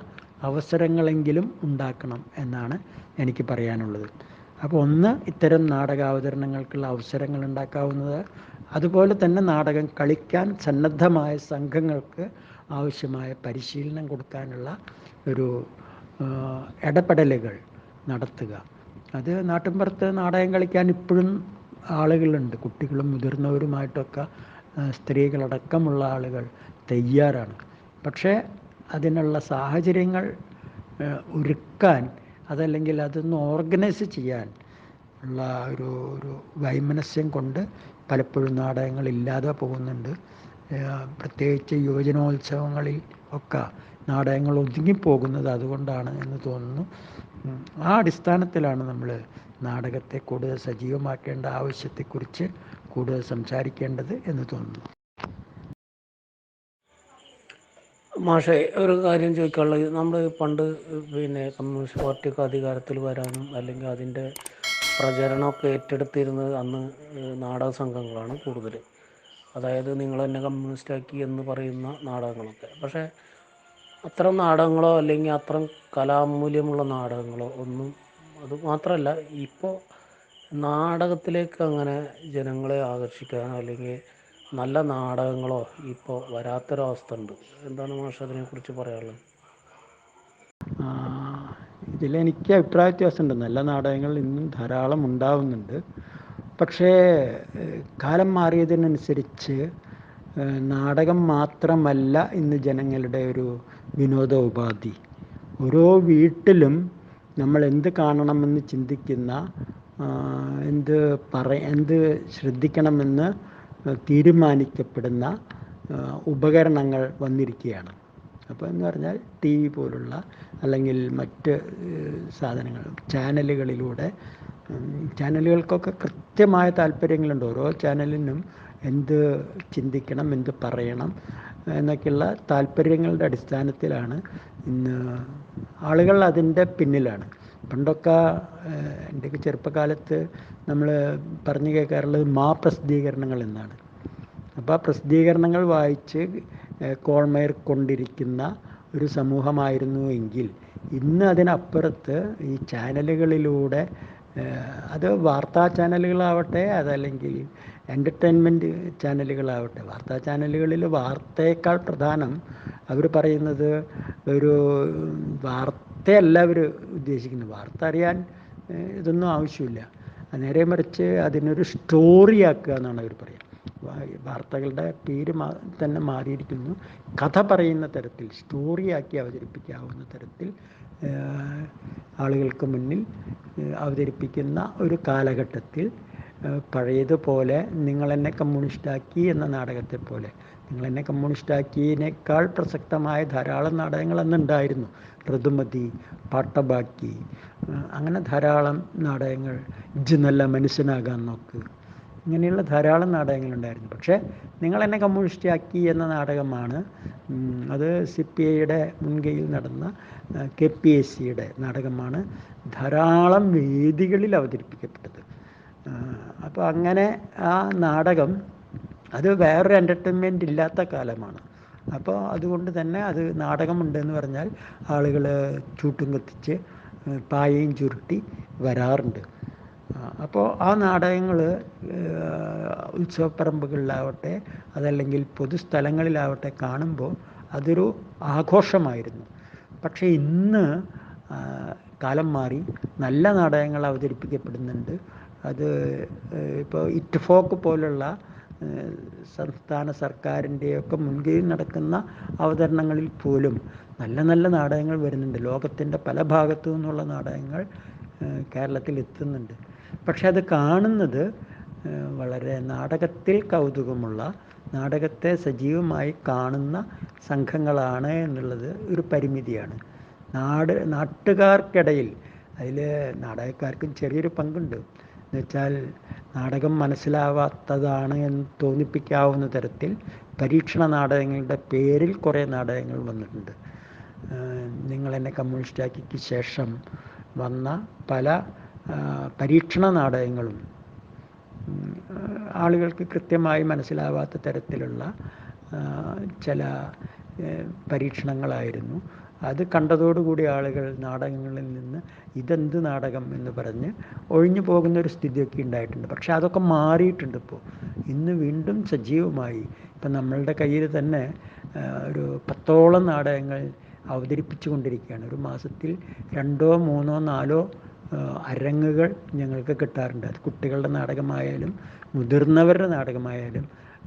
അവസരങ്ങളെങ്കിലും ഉണ്ടാക്കണം എന്നാണ് എനിക്ക് പറയാനുള്ളത്. അപ്പോൾ ഒന്ന്, ഇത്തരം നാടക അവതരണങ്ങൾക്കുള്ള അവസരങ്ങൾ ഉണ്ടാക്കാവുന്നത്, അതുപോലെ തന്നെ നാടകം കളിക്കാൻ സന്നദ്ധമായ സംഘങ്ങൾക്ക് ആവശ്യമായ പരിശീലനം കൊടുക്കാനുള്ള ഒരു ഇടപെടലുകൾ നടത്തുക. അത് നാട്ടിൻപുറത്ത് നാടകം കളിക്കാൻ ഇപ്പോഴും ആളുകളുണ്ട്, കുട്ടികളും മുതിർന്നവരുമായിട്ടൊക്കെ സ്ത്രീകളടക്കമുള്ള ആളുകൾ തയ്യാറാണ്. പക്ഷേ അതിനുള്ള സാഹചര്യങ്ങൾ ഒരുക്കാൻ, അതല്ലെങ്കിൽ അതൊന്ന് ഓർഗനൈസ് ചെയ്യാൻ ഉള്ള ഒരു വൈമനസ്യം കൊണ്ട് പലപ്പോഴും നാടകങ്ങൾ ഇല്ലാതെ പോകുന്നുണ്ട്. പ്രത്യേകിച്ച് യുവജനോത്സവങ്ങളിൽ ഒക്കെ നാടകങ്ങൾ ഒതുങ്ങിപ്പോകുന്നത് അതുകൊണ്ടാണ് എന്ന് തോന്നുന്നു. ആ അടിസ്ഥാനത്തിലാണ് നമ്മൾ നാടകത്തെ കൂടുതൽ സജീവമാക്കേണ്ട ആവശ്യത്തെക്കുറിച്ച് കൂടുതൽ സംസാരിക്കേണ്ടത് എന്ന് തോന്നുന്നു. മാഷേ, ഒരു കാര്യം ചോദിക്കാനുള്ളത്, നമ്മൾ പണ്ട് കമ്മ്യൂണിസ്റ്റ് പാർട്ടിയൊക്കെ അധികാരത്തിൽ വരാനും അല്ലെങ്കിൽ അതിൻ്റെ പ്രചരണമൊക്കെ ഏറ്റെടുത്തിരുന്നത് അന്ന് നാടക സംഘങ്ങളാണ് കൂടുതൽ. അതായത് നിങ്ങൾ തന്നെ കമ്മ്യൂണിസ്റ്റാക്കി എന്ന് പറയുന്ന നാടകങ്ങളൊക്കെ. പക്ഷേ അത്തരം നാടകങ്ങളോ അല്ലെങ്കിൽ അത്തരം കലാമൂല്യമുള്ള നാടകങ്ങളോ ഒന്നും, അത് മാത്രമല്ല ഇപ്പോൾ നാടകത്തിലേക്ക് അങ്ങനെ ജനങ്ങളെ ആകർഷിക്കാനോ അല്ലെങ്കിൽ നല്ല നാടകങ്ങളോ ഇപ്പോൾ വരാത്തൊരവസ്ഥ ഉണ്ട്. എന്താണ് മാഷ് അതിനെക്കുറിച്ച് പറയാനുള്ളത്? ഇതിലെനിക്ക് അഭിപ്രായ വ്യത്യാസമുണ്ട്. നല്ല നാടകങ്ങൾ ഇന്നും ധാരാളം ഉണ്ടാവുന്നുണ്ട്. പക്ഷേ കാലം മാറിയതിനനുസരിച്ച് നാടകം മാത്രമല്ല ഇന്ന് ജനങ്ങളുടെ ഒരു വിനോദ ഉപാധി. ഓരോ വീട്ടിലും നമ്മൾ എന്ത് കാണണമെന്ന് ചിന്തിക്കുന്ന, എന്ത് ശ്രദ്ധിക്കണമെന്ന് തീരുമാനിക്കപ്പെടുന്ന ഉപകരണങ്ങൾ വന്നിരിക്കുകയാണ്. അപ്പോൾ എന്ന് പറഞ്ഞാൽ ടി വി പോലുള്ള അല്ലെങ്കിൽ മറ്റ് സാധനങ്ങൾ, ചാനലുകൾക്കൊക്കെ കൃത്യമായ താല്പര്യങ്ങളുണ്ട്. ഓരോ ചാനലിനും എന്ത് ചിന്തിക്കണം, എന്ത് പറയണം എന്നൊക്കെയുള്ള താല്പര്യങ്ങളുടെ അടിസ്ഥാനത്തിലാണ് ഇന്ന് ആളുകൾ അതിൻ്റെ പിന്നിലാണ്. പണ്ടൊക്കെ എൻ്റെയൊക്കെ ചെറുപ്പകാലത്ത് നമ്മൾ പറഞ്ഞു കേൾക്കാറുള്ളത് പ്രസിദ്ധീകരണങ്ങൾ എന്നാണ്. അപ്പോൾ ആ പ്രസിദ്ധീകരണങ്ങൾ വായിച്ച് കോൾമേർക്കൊണ്ടിരിക്കുന്ന ഒരു സമൂഹമായിരുന്നു എങ്കിൽ ഇന്ന് അതിനപ്പുറത്ത് ഈ ചാനലുകളിലൂടെ, അത് വാർത്താ ചാനലുകളാവട്ടെ അതല്ലെങ്കിൽ എൻ്റർടൈൻമെൻറ്റ് ചാനലുകളാവട്ടെ, വാർത്താ ചാനലുകളിൽ വാർത്തയേക്കാൾ പ്രധാനം അവർ പറയുന്നത് ഒരു വാർത്തയല്ല അവർ ഉദ്ദേശിക്കുന്നത്. വാർത്ത അറിയാൻ ഇതൊന്നും ആവശ്യമില്ല. നേരെ മറിച്ച് അതിനൊരു സ്റ്റോറിയാക്കുക എന്നാണ് അവർ പറയുക. വാർത്തകളുടെ പേര് തന്നെ മാറിയിരിക്കുന്നു. കഥ പറയുന്ന തരത്തിൽ, സ്റ്റോറിയാക്കി അവതരിപ്പിക്കാവുന്ന തരത്തിൽ ആളുകൾക്ക് മുന്നിൽ അവതരിപ്പിക്കുന്ന ഒരു കാലഘട്ടത്തിൽ പഴയതുപോലെ നിങ്ങളെന്നെ കമ്മ്യൂണിസ്റ്റാക്കി എന്ന നാടകത്തെ പോലെ, നിങ്ങളെന്നെ കമ്മ്യൂണിസ്റ്റാക്കിയതിനേക്കാൾ പ്രസക്തമായ ധാരാളം നാടകങ്ങൾ അന്നുണ്ടായിരുന്നു. ഋതുമതി, പാട്ടബാക്കി, അങ്ങനെ ധാരാളം നാടകങ്ങൾ. ഇജ്ജ് നല്ല മനുഷ്യനാകാൻ നോക്ക്, ഇങ്ങനെയുള്ള ധാരാളം നാടകങ്ങളുണ്ടായിരുന്നു. പക്ഷേ നിങ്ങളെന്നെ കമ്മ്യൂണിസ്റ്റാക്കി എന്ന നാടകമാണ്, അത് CPIയുടെ മുൻകൈയിൽ നടന്ന KPAC-യുടെ നാടകമാണ് ധാരാളം വേദികളിൽ അവതരിപ്പിക്കപ്പെട്ടത്. അപ്പോൾ അങ്ങനെ ആ നാടകം അത് വേറൊരു എൻ്റർടൈൻമെൻറ്റ് ഇല്ലാത്ത കാലമാണ്. അപ്പോൾ അതുകൊണ്ട് തന്നെ അത് നാടകമുണ്ടെന്ന് പറഞ്ഞാൽ ആളുകൾ ചൂട്ടും കത്തിച്ച് പായയും ചുരുട്ടി വരാറുണ്ട്. അപ്പോൾ ആ നാടകങ്ങൾ ഉത്സവപ്പറമ്പുകളിലാവട്ടെ അതല്ലെങ്കിൽ പൊതുസ്ഥലങ്ങളിലാവട്ടെ കാണുമ്പോൾ അതൊരു ആഘോഷമായിരുന്നു. പക്ഷേ ഇന്ന് കാലം മാറി, നല്ല നാടകങ്ങൾ അവതരിപ്പിക്കപ്പെടുന്നുണ്ട്. അത് ഇപ്പോൾ ഇറ്റ്ഫോക്ക് പോലുള്ള സംസ്ഥാന സർക്കാരിൻ്റെയൊക്കെ മുൻകൈയിൽ നടക്കുന്ന അവതരണങ്ങളിൽ പോലും നല്ല നല്ല നാടകങ്ങൾ വരുന്നുണ്ട്. ലോകത്തിൻ്റെ പല ഭാഗത്തു നിന്നുള്ള നാടകങ്ങൾ കേരളത്തിൽ എത്തുന്നുണ്ട്. പക്ഷെ അത് കാണുന്നത് വളരെ നാടകത്തിൽ കൗതുകമുള്ള, നാടകത്തെ സജീവമായി കാണുന്ന സംഘങ്ങളാണ് എന്നുള്ളത് ഒരു പരിമിതിയാണ്. നാട്ടുകാർക്കിടയിൽ അതിൽ നാടകക്കാർക്കും ചെറിയൊരു പങ്കുണ്ട്. എന്നുവെച്ചാൽ നാടകം മനസ്സിലാവാത്തതാണ് എന്ന് തോന്നിപ്പിക്കാവുന്ന തരത്തിൽ പരീക്ഷണ നാടകങ്ങളുടെ പേരിൽ കുറേ നാടകങ്ങൾ വന്നിട്ടുണ്ട്. നിങ്ങളെന്നെ കമ്മ്യൂണിസ്റ്റാക്കിക്ക് ശേഷം വന്ന പല പരീക്ഷണ നാടകങ്ങളും ആളുകൾക്ക് കൃത്യമായി മനസ്സിലാവാത്ത തരത്തിലുള്ള ചില പരീക്ഷണങ്ങളായിരുന്നു. അത് കണ്ടതോടുകൂടി ആളുകൾ നാടകങ്ങളിൽ നിന്ന് ഇതെന്ത് നാടകം എന്ന് പറഞ്ഞ് ഒഴിഞ്ഞു പോകുന്നൊരു സ്ഥിതിയൊക്കെ ഉണ്ടായിട്ടുണ്ട്. പക്ഷെ അതൊക്കെ മാറിയിട്ടുണ്ട്. ഇപ്പോൾ ഇന്ന് വീണ്ടും സജീവമായി, ഇപ്പം നമ്മളുടെ കയ്യിൽ തന്നെ ഒരു 10ഓളം നാടകങ്ങൾ അവതരിപ്പിച്ചു കൊണ്ടിരിക്കുകയാണ്. ഒരു മാസത്തിൽ 2, 3, 4 അരങ്ങുകൾ ഞങ്ങൾക്ക് കിട്ടാറുണ്ട്. അത് കുട്ടികളുടെ നാടകമായാലും മുതിർന്നവരുടെ നാടകമായാലും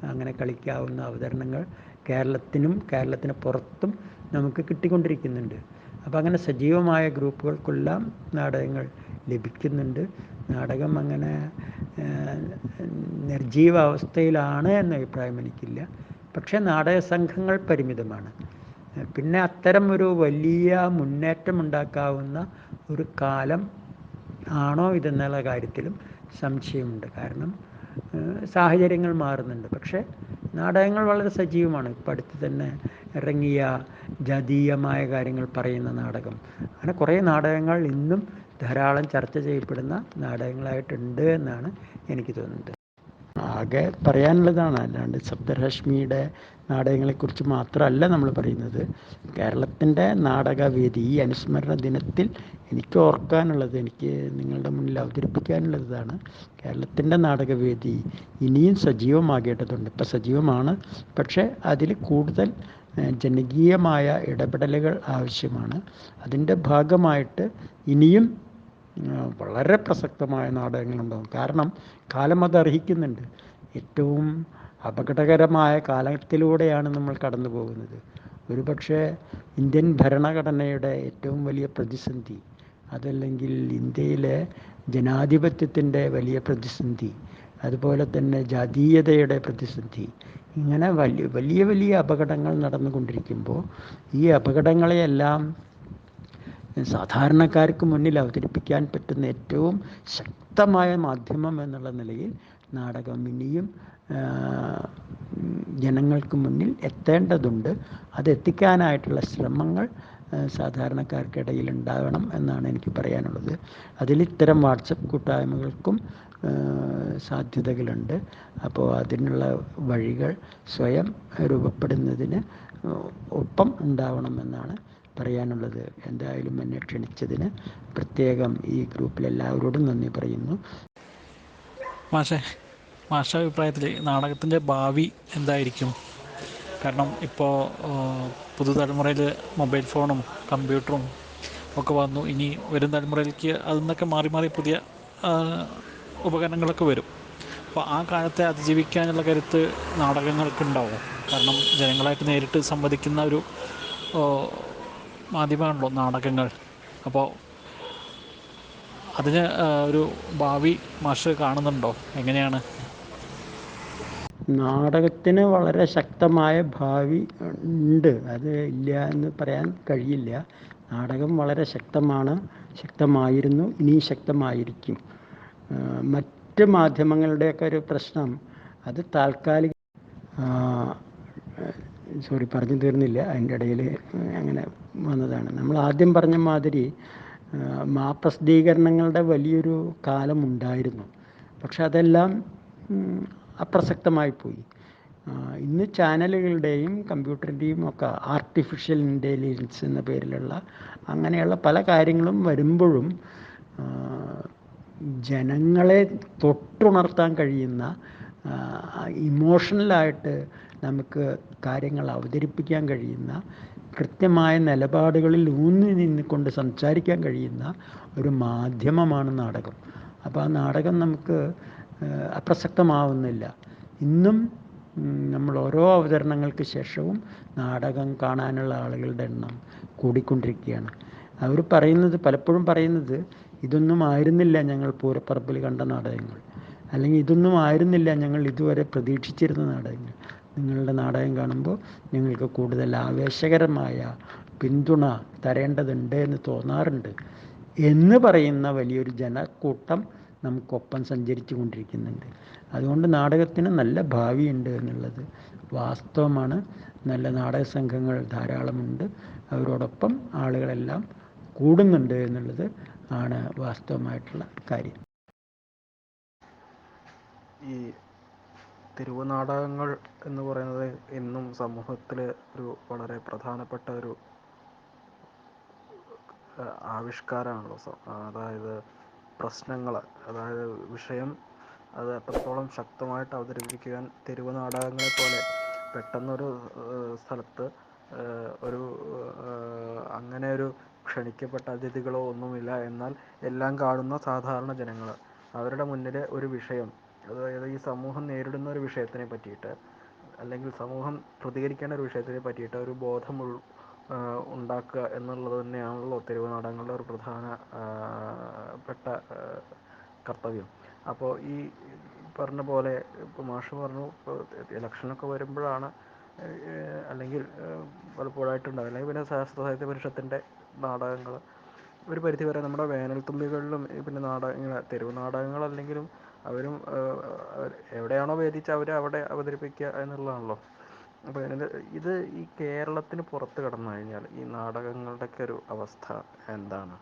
അങ്ങനെ കളിക്കാവുന്ന അവതരണങ്ങൾ കേരളത്തിന് പുറത്തും നമുക്ക് കിട്ടിക്കൊണ്ടിരിക്കുന്നുണ്ട്. അപ്പോൾ അങ്ങനെ സജീവമായ ഗ്രൂപ്പുകൾക്കെല്ലാം നാടകങ്ങൾ ലഭിക്കുന്നുണ്ട്. നാടകം അങ്ങനെ നിർജീവ അവസ്ഥയിലാണ് എന്ന അഭിപ്രായം എനിക്കില്ല. പക്ഷേ നാടക സംഘങ്ങൾ പരിമിതമാണ്. പിന്നെ അത്തരം ഒരു വലിയ മുന്നേറ്റമുണ്ടാക്കാവുന്ന ഒരു കാലം ആണോ ഇതെന്നുള്ള കാര്യത്തിലും സംശയമുണ്ട്. കാരണം സാഹചര്യങ്ങൾ മാറുന്നുണ്ട്. പക്ഷേ നാടകങ്ങൾ വളരെ സജീവമാണ്. ഇപ്പം അടുത്ത് തന്നെ ഇറങ്ങിയ ജാതീയമായ കാര്യങ്ങൾ പറയുന്ന നാടകം, അങ്ങനെ കുറേ നാടകങ്ങൾ ഇന്നും ധാരാളം ചർച്ച ചെയ്യപ്പെടുന്ന നാടകങ്ങളായിട്ടുണ്ട് എന്നാണ് എനിക്ക് തോന്നുന്നത്. ആകെ പറയാനുള്ളതാണ്. അല്ലാണ്ട് സപ്തരശ്മിയുടെ നാടകങ്ങളെക്കുറിച്ച് മാത്രമല്ല നമ്മൾ പറയുന്നത്. കേരളത്തിൻ്റെ നാടകവേദി ഈ അനുസ്മരണ ദിനത്തിൽ എനിക്ക് ഓർക്കാനുള്ളത്, എനിക്ക് നിങ്ങളുടെ മുന്നിൽ അവതരിപ്പിക്കാനുള്ളതാണ്. കേരളത്തിൻ്റെ നാടകവേദി ഇനിയും സജീവമാകേണ്ടതുണ്ട്. ഇപ്പം സജീവമാണ്, പക്ഷേ അതിൽ കൂടുതൽ ജനകീയമായ ഇടപെടലുകൾ ആവശ്യമാണ്. അതിൻ്റെ ഭാഗമായിട്ട് ഇനിയും വളരെ പ്രസക്തമായ നാടകങ്ങളുണ്ടാകും. കാരണം കാലം അത് അർഹിക്കുന്നുണ്ട്. ഏറ്റവും അപകടകരമായ കാലത്തിലൂടെയാണ് നമ്മൾ കടന്നു പോകുന്നത്. ഒരുപക്ഷെ ഇന്ത്യൻ ഭരണഘടനയുടെ ഏറ്റവും വലിയ പ്രതിസന്ധി, അതല്ലെങ്കിൽ ഇന്ത്യയിലെ ജനാധിപത്യത്തിൻ്റെ വലിയ പ്രതിസന്ധി, അതുപോലെ തന്നെ ജാതീയതയുടെ പ്രതിസന്ധി, ഇങ്ങനെ വലിയ വലിയ അപകടങ്ങൾ നടന്നുകൊണ്ടിരിക്കുമ്പോൾ ഈ അപകടങ്ങളെയെല്ലാം സാധാരണക്കാർക്ക് മുന്നിൽ അവതരിപ്പിക്കാൻ പറ്റുന്ന ഏറ്റവും ശക്തമായ മാധ്യമം എന്നുള്ള നിലയിൽ നാടകം ഇനിയും ജനങ്ങൾക്ക് മുന്നിൽ എത്തേണ്ടതുണ്ട്. അതെത്തിക്കാനായിട്ടുള്ള ശ്രമങ്ങൾ സാധാരണക്കാർക്കിടയിൽ ഉണ്ടാകണം എന്നാണ് എനിക്ക് പറയാനുള്ളത്. അതിൽ ഇത്തരം വാട്സപ്പ് കൂട്ടായ്മകൾക്കും സാധ്യതകളുണ്ട്. അപ്പോൾ അതിനുള്ള വഴികൾ സ്വയം രൂപപ്പെടുന്നതിന് ഒപ്പം ഉണ്ടാവണമെന്നാണ് പറയാനുള്ളത്. എന്തായാലും എന്നെ ക്ഷണിച്ചതിന് പ്രത്യേകം ഈ ഗ്രൂപ്പിലെല്ലാവരോടും നന്ദി പറയുന്നു. മാഷ അഭിപ്രായത്തിൽ നാടകത്തിൻ്റെ ഭാവി എന്തായിരിക്കും? കാരണം ഇപ്പോൾ പുതുതലമുറയിൽ മൊബൈൽ ഫോണും കമ്പ്യൂട്ടറും ഒക്കെ വന്നു. ഇനി വരും തലമുറയിലേക്ക് അതിൽ നിന്നൊക്കെ മാറി മാറി പുതിയ ഉപകരണങ്ങളൊക്കെ വരും. അപ്പോൾ ആ കാലത്തെ അതിജീവിക്കാനുള്ള കരുത്ത് നാടകങ്ങൾക്കുണ്ടാവും. കാരണം ജനങ്ങളായിട്ട് നേരിട്ട് സംവദിക്കുന്ന ഒരു മാധ്യമമാണല്ലോ നാടകങ്ങൾ. അപ്പോൾ അതിന് ഒരു ഭാവി മാഷ് കാണുന്നുണ്ടോ? എങ്ങനെയാണ്? നാടകത്തിന് വളരെ ശക്തമായ ഭാവി ഉണ്ട്. അത് ഇല്ല എന്ന് പറയാൻ കഴിയില്ല. നാടകം വളരെ ശക്തമായിരുന്നു, ഇനി ശക്തമായിരിക്കും. മറ്റ് മാധ്യമങ്ങളുടെയൊക്കെ ഒരു പ്രശ്നം, അത് താൽക്കാലിക പറഞ്ഞു തീർന്നില്ല, അതിൻ്റെ ഇടയിൽ അങ്ങനെ വന്നതാണ്. നമ്മൾ ആദ്യം പറഞ്ഞ മാതിരി പ്രസിദ്ധീകരണങ്ങളുടെ വലിയൊരു കാലമുണ്ടായിരുന്നു, പക്ഷെ അതെല്ലാം അപ്രസക്തമായിപ്പോയി. ഇന്ന് ചാനലുകളുടെയും കമ്പ്യൂട്ടറിൻ്റെയും ഒക്കെ ആർട്ടിഫിഷ്യൽ ഇൻ്റലിജൻസ് എന്ന പേരിലുള്ള അങ്ങനെയുള്ള പല കാര്യങ്ങളും വരുമ്പോഴും ജനങ്ങളെ തൊട്ടുണർത്താൻ കഴിയുന്ന ഇമോഷണലായിട്ട് നമുക്ക് കാര്യങ്ങൾ അവതരിപ്പിക്കാൻ കഴിയുന്ന, കൃത്യമായ നിലപാടുകളിൽ ഊന്നി നിന്നുകൊണ്ട് സംസാരിക്കാൻ കഴിയുന്ന ഒരു മാധ്യമമാണ് നാടകം. അപ്പോൾ ആ നാടകം നമുക്ക് അപ്രസക്തമാവുന്നില്ല. ഇന്നും നമ്മൾ ഓരോ അവതരണങ്ങൾക്ക് ശേഷവും നാടകം കാണാനുള്ള ആളുകളുടെ എണ്ണം കൂടിക്കൊണ്ടിരിക്കുകയാണ്. അവർ പലപ്പോഴും പറയുന്നത് ഇതൊന്നും ആയിരുന്നില്ല ഞങ്ങൾ പൂരപ്പറമ്പിൽ കണ്ട നാടകങ്ങൾ, അല്ലെങ്കിൽ ഇതൊന്നും ആയിരുന്നില്ല ഞങ്ങൾ ഇതുവരെ പ്രതീക്ഷിച്ചിരുന്ന നാടകങ്ങൾ. നിങ്ങളുടെ നാടകം കാണുമ്പോൾ ഞങ്ങൾക്ക് കൂടുതൽ ആവേശകരമായ പിന്തുണ തരേണ്ടതുണ്ട് എന്ന് തോന്നാറുണ്ട് എന്ന് പറയുന്ന വലിയൊരു ജനക്കൂട്ടം നമുക്കൊപ്പം സഞ്ചരിച്ചു കൊണ്ടിരിക്കുന്നുണ്ട്. അതുകൊണ്ട് നാടകത്തിന് നല്ല ഭാവിയുണ്ട് എന്നുള്ളത് വാസ്തവമാണ്. നല്ല നാടക സംഘങ്ങൾ ധാരാളമുണ്ട്, അവരോടൊപ്പം ആളുകളെല്ലാം കൂടുന്നുണ്ട് എന്നുള്ളത് ആണ് വാസ്തവമായിട്ടുള്ള കാര്യം. ഈ തെരുവ് നാടകങ്ങൾ എന്ന് പറയുന്നത് ഇന്നും സമൂഹത്തിൽ ഒരു വളരെ പ്രധാനപ്പെട്ട ഒരു ആവിഷ്കാരമാണല്ലോ. അതായത് പ്രശ്നങ്ങൾ, അതായത് വിഷയം അത് എത്രത്തോളം ശക്തമായിട്ട് അവതരിപ്പിക്കാൻ തെരുവ് നാടകങ്ങളെ പോലെ പെട്ടെന്നൊരു സ്ഥലത്ത് ഒരു അങ്ങനെ ഒരു ക്ഷണിക്കപ്പെട്ട അതിഥികളോ ഒന്നുമില്ല, എന്നാൽ എല്ലാം കാണുന്ന സാധാരണ ജനങ്ങൾ, അവരുടെ മുന്നിൽ ഒരു വിഷയം, അതായത് ഈ സമൂഹം നേരിടുന്ന ഒരു വിഷയത്തിനെ പറ്റിയിട്ട്, അല്ലെങ്കിൽ സമൂഹം പ്രതികരിക്കേണ്ട ഒരു വിഷയത്തിനെ പറ്റിയിട്ട് ഒരു ബോധം ഉണ്ടാക്കുക എന്നുള്ളത് തന്നെയാണല്ലോ തെരുവ് നാടകങ്ങളുടെ ഒരു പ്രധാനപ്പെട്ട കർത്തവ്യം. അപ്പോൾ ഈ പറഞ്ഞ പോലെ ഇപ്പോൾ മാഷ് പറഞ്ഞു, ഇപ്പോൾ ഇലക്ഷനൊക്കെ വരുമ്പോഴാണ്, അല്ലെങ്കിൽ പലപ്പോഴായിട്ടുണ്ടാകും, അല്ലെങ്കിൽ പിന്നെ ശാസ്ത്ര സാഹിത്യ പരിഷത്തിൻ്റെ നാടകങ്ങൾ ഒരു പരിധിവരെ നമ്മുടെ വേനൽത്തുമ്പികളിലും പിന്നെ ഇങ്ങനെ തെരുവ് നാടകങ്ങളല്ലെങ്കിലും അവരും എവിടെയാണോ വേദിച്ച് അവിടെ അവതരിപ്പിക്കുക എന്നുള്ളതാണല്ലോ. അപ്പോൾ ഇത് ഈ കേരളത്തിന് പുറത്ത് കടന്നു കഴിഞ്ഞാൽ ഈ നാടകങ്ങളുടെയൊക്കെ ഒരു അവസ്ഥ എന്താണ്?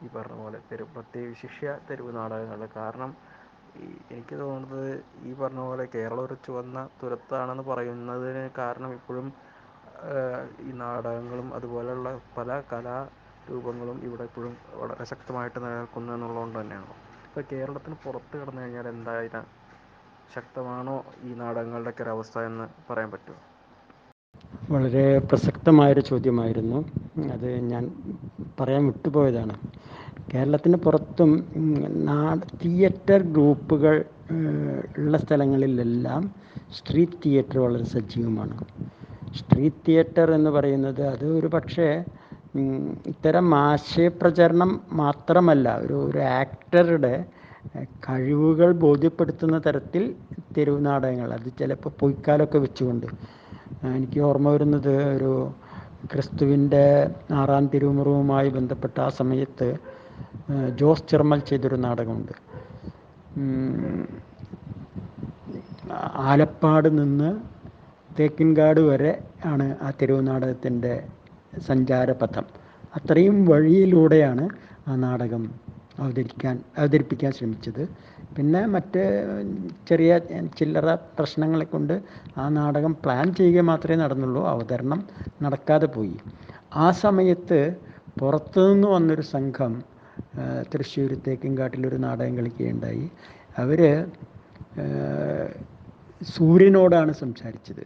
ഈ പറഞ്ഞ പോലെ പ്രത്യേക വിശിഷ്യ തെരുവ് നാടകങ്ങൾ. കാരണം എനിക്ക് തോന്നുന്നത് ഈ പറഞ്ഞ പോലെ കേരളം ഒരു ചുവന്ന തുരുത്താണെന്ന് പറയുന്നതിന് കാരണം ഇപ്പോഴും ഈ നാടകങ്ങളും അതുപോലെയുള്ള പല കലാരൂപങ്ങളും ഇവിടെ ഇപ്പോഴും വളരെ ശക്തമായിട്ട് നിലനിൽക്കുന്നു എന്നുള്ളതുകൊണ്ട് തന്നെയാണ്. ഇപ്പോൾ കേരളത്തിന് പുറത്ത് കടന്നു കഴിഞ്ഞാൽ എന്തായാലും ശക്തമാണോ ഈ നാടകങ്ങളുടെയൊക്കെ ഒരു അവസ്ഥ എന്ന് പറയാൻ പറ്റുമോ? വളരെ പ്രസക്തമായൊരു ചോദ്യമായിരുന്നു. അത് ഞാൻ പറയാൻ വിട്ടുപോയതാണ്. കേരളത്തിന് പുറത്തും തിയേറ്റർ ഗ്രൂപ്പുകൾ ഉള്ള സ്ഥലങ്ങളിലെല്ലാം സ്ട്രീറ്റ് തിയേറ്റർ വളരെ സജീവമാണ്. സ്ട്രീറ്റ് തിയേറ്റർ എന്ന് പറയുന്നത് അത് ഒരു പക്ഷേ ഇത്തരം ആശയപ്രചരണം മാത്രമല്ല, ഒരു ആക്ടറുടെ കഴിവുകൾ ബോധ്യപ്പെടുത്തുന്ന തരത്തിൽ തെരുവ് നാടകങ്ങൾ, അത് ചിലപ്പോൾ പൊയ്ക്കാലൊക്കെ വെച്ചുകൊണ്ട്, എനിക്ക് ഓർമ്മ വരുന്നത് ഒരു ക്രിസ്തുവിൻ്റെ 6-ാം തിരുമുറിവുമായി ബന്ധപ്പെട്ട ആ സമയത്ത് ജോസ് ചെർമൽ ചെയ്തൊരു നാടകമുണ്ട്. ആലപ്പാട് നിന്ന് തേക്കിൻകാട് വരെ ആണ് ആ തെരുവ് നാടകത്തിൻ്റെ സഞ്ചാരപഥം. അത്രയും വഴിയിലൂടെയാണ് ആ നാടകം അവതരിപ്പിക്കാൻ ശ്രമിച്ചത്. പിന്നെ മറ്റ് ചെറിയ ചില്ലറ പ്രശ്നങ്ങളെ കൊണ്ട് ആ നാടകം പ്ലാൻ ചെയ്യുക മാത്രമേ നടന്നുള്ളൂ, അവതരണം നടക്കാതെ പോയി. ആ സമയത്ത് പുറത്തുനിന്ന് വന്നൊരു സംഘം തൃശ്ശൂർ തേക്കിൻകാട്ടിലൊരു നാടകം കളിക്കുകയുണ്ടായി. അവർ സൂര്യനോടാണ് സംസാരിച്ചത്.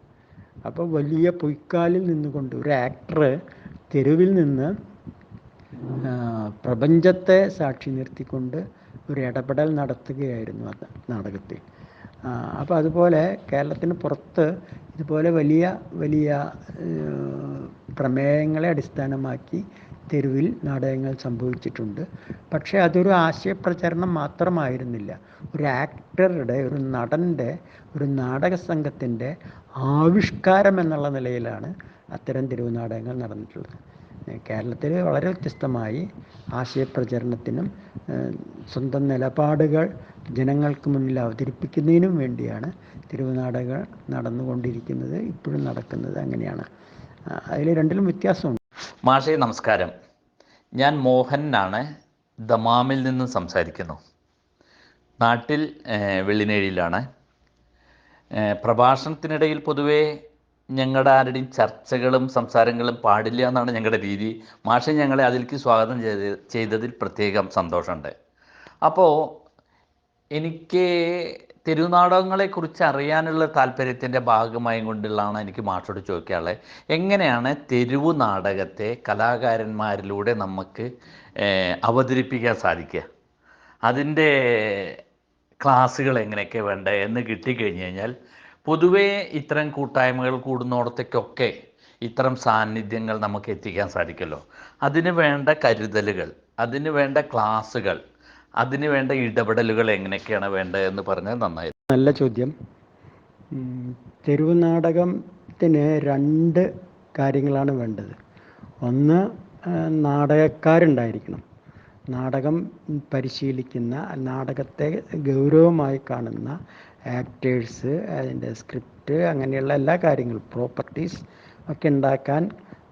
അപ്പോൾ വലിയ പൊയ്ക്കാലിൽ നിന്നുകൊണ്ട് ഒരു ആക്ടർ തെരുവിൽ നിന്ന് പ്രപഞ്ചത്തെ സാക്ഷി നിർത്തിക്കൊണ്ട് ഒരു ഇടപെടൽ നടത്തുകയായിരുന്നു അത് നാടകത്തിൽ. അപ്പോൾ അതുപോലെ കേരളത്തിന് പുറത്ത് ഇതുപോലെ വലിയ വലിയ പ്രമേയങ്ങളെ അടിസ്ഥാനമാക്കി തെരുവിൽ നാടകങ്ങൾ സംഭവിച്ചിട്ടുണ്ട്. പക്ഷേ അതൊരു ആശയപ്രചരണം മാത്രമായിരുന്നില്ല. ഒരു ആക്ടറുടെ, ഒരു നടൻ്റെ, ഒരു നാടക സംഘത്തിൻ്റെ ആവിഷ്കാരം എന്നുള്ള നിലയിലാണ് അത്തരം തെരുവ് നാടകങ്ങൾ നടന്നിട്ടുള്ളത്. കേരളത്തിൽ വളരെ വ്യത്യസ്തമായി ആശയപ്രചരണത്തിനും സ്വന്തം നിലപാടുകൾ ജനങ്ങൾക്ക് മുന്നിൽ അവതരിപ്പിക്കുന്നതിനും വേണ്ടിയാണ് തെരുവ് നാടകങ്ങൾ നടന്നുകൊണ്ടിരിക്കുന്നത്, ഇപ്പോഴും നടക്കുന്നത് അങ്ങനെയാണ്. അതിൽ രണ്ടിലും വ്യത്യാസമുണ്ട്. മാഷേ നമസ്കാരം, ഞാൻ മോഹനാണ്, ദമാമിൽ നിന്നും സംസാരിക്കുന്നു. നാട്ടിൽ വെള്ളിനേഴിയിലാണ്. പ്രഭാഷണത്തിനിടയിൽ പൊതുവേ ഞങ്ങളുടെ ആരുടെയും ചർച്ചകളും സംസാരങ്ങളും പാടില്ല എന്നാണ് ഞങ്ങളുടെ രീതി. മാഷെ ഞങ്ങളെ അതിലേക്ക് സ്വാഗതം ചെയ്തതിൽ പ്രത്യേകം സന്തോഷമുണ്ട്. അപ്പോൾ എനിക്ക് തെരുവുനാടകങ്ങളെക്കുറിച്ച് അറിയാനുള്ള താല്പര്യത്തിൻ്റെ ഭാഗമായി കൊണ്ടുള്ളതാണ് എനിക്ക് മാഷോട് ചോദിക്കാനുള്ളത്. എങ്ങനെയാണ് തെരുവു നാടകത്തെ കലാകാരന്മാരിലൂടെ നമുക്ക് അവതരിപ്പിക്കാൻ സാധിക്കുക? അതിൻ്റെ ക്ലാസ്സുകൾ എങ്ങനെയൊക്കെ വേണ്ട എന്ന് കിട്ടിക്കഴിഞ്ഞ് കഴിഞ്ഞാൽ പൊതുവേ ഇത്തരം കൂട്ടായ്മകൾ കൂടുന്നിടത്തേക്കൊക്കെ ഇത്തരം സാന്നിധ്യങ്ങൾ നമുക്ക് എത്തിക്കാൻ സാധിക്കുമല്ലോ. അതിന് വേണ്ട കരുതലുകൾ, അതിന് വേണ്ട ക്ലാസ്സുകൾ, അതിന് വേണ്ട ഇടപെടലുകൾ എങ്ങനെയൊക്കെയാണ് വേണ്ടതെന്ന് പറഞ്ഞാൽ നന്നായിരുന്നു. നല്ല ചോദ്യം. തെരുവ് നാടകത്തിന് 2 കാര്യങ്ങളാണ് വേണ്ടത്. ഒന്ന്, നാടകക്കാരുണ്ടായിരിക്കണം. നാടകം പരിശീലിക്കുന്ന, നാടകത്തെ ഗൗരവമായി കാണുന്ന ആക്ടേഴ്സ്, അതിൻ്റെ സ്ക്രിപ്റ്റ്, അങ്ങനെയുള്ള എല്ലാ കാര്യങ്ങളും, പ്രോപ്പർട്ടീസ് ഒക്കെ ഉണ്ടാക്കാൻ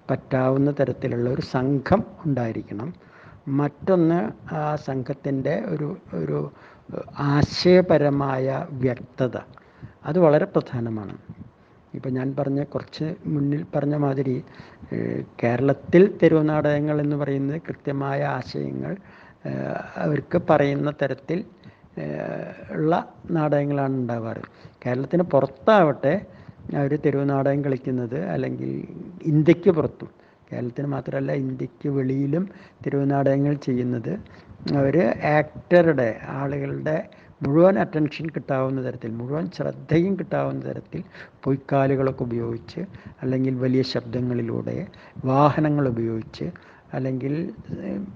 പറ്റാവുന്ന തരത്തിലുള്ള ഒരു സംഘം ഉണ്ടായിരിക്കണം. മറ്റൊന്ന്, ആ സംഘത്തിൻ്റെ ഒരു ആശയപരമായ വ്യക്തത, അത് വളരെ പ്രധാനമാണ്. ഇപ്പം ഞാൻ കുറച്ച് മുന്നിൽ പറഞ്ഞ മാതിരി കേരളത്തിൽ തെരുവ് നാടകങ്ങൾ എന്ന് പറയുന്നത് കൃത്യമായ ആശയങ്ങൾ അവർക്ക് പറയുന്ന തരത്തിൽ ഉള്ള നാടകങ്ങളാണ് ഉണ്ടാവാറ്. കേരളത്തിന് പുറത്താവട്ടെ അവർ തെരുവ് നാടകം കളിക്കുന്നത്, അല്ലെങ്കിൽ ഇന്ത്യക്ക് പുറത്തും, കേരളത്തിന് മാത്രമല്ല ഇന്ത്യക്ക് വെളിയിലും തെരുവ് നാടകങ്ങൾ ചെയ്യുന്നത്, അവർ ആക്ടറുടെ, ആളുകളുടെ മുഴുവൻ അറ്റൻഷൻ കിട്ടാവുന്ന തരത്തിൽ, മുഴുവൻ ശ്രദ്ധയും കിട്ടാവുന്ന തരത്തിൽ പൊയ്ക്കാലുകളൊക്കെ ഉപയോഗിച്ച്, അല്ലെങ്കിൽ വലിയ ശബ്ദങ്ങളിലൂടെ, വാഹനങ്ങൾ ഉപയോഗിച്ച്, അല്ലെങ്കിൽ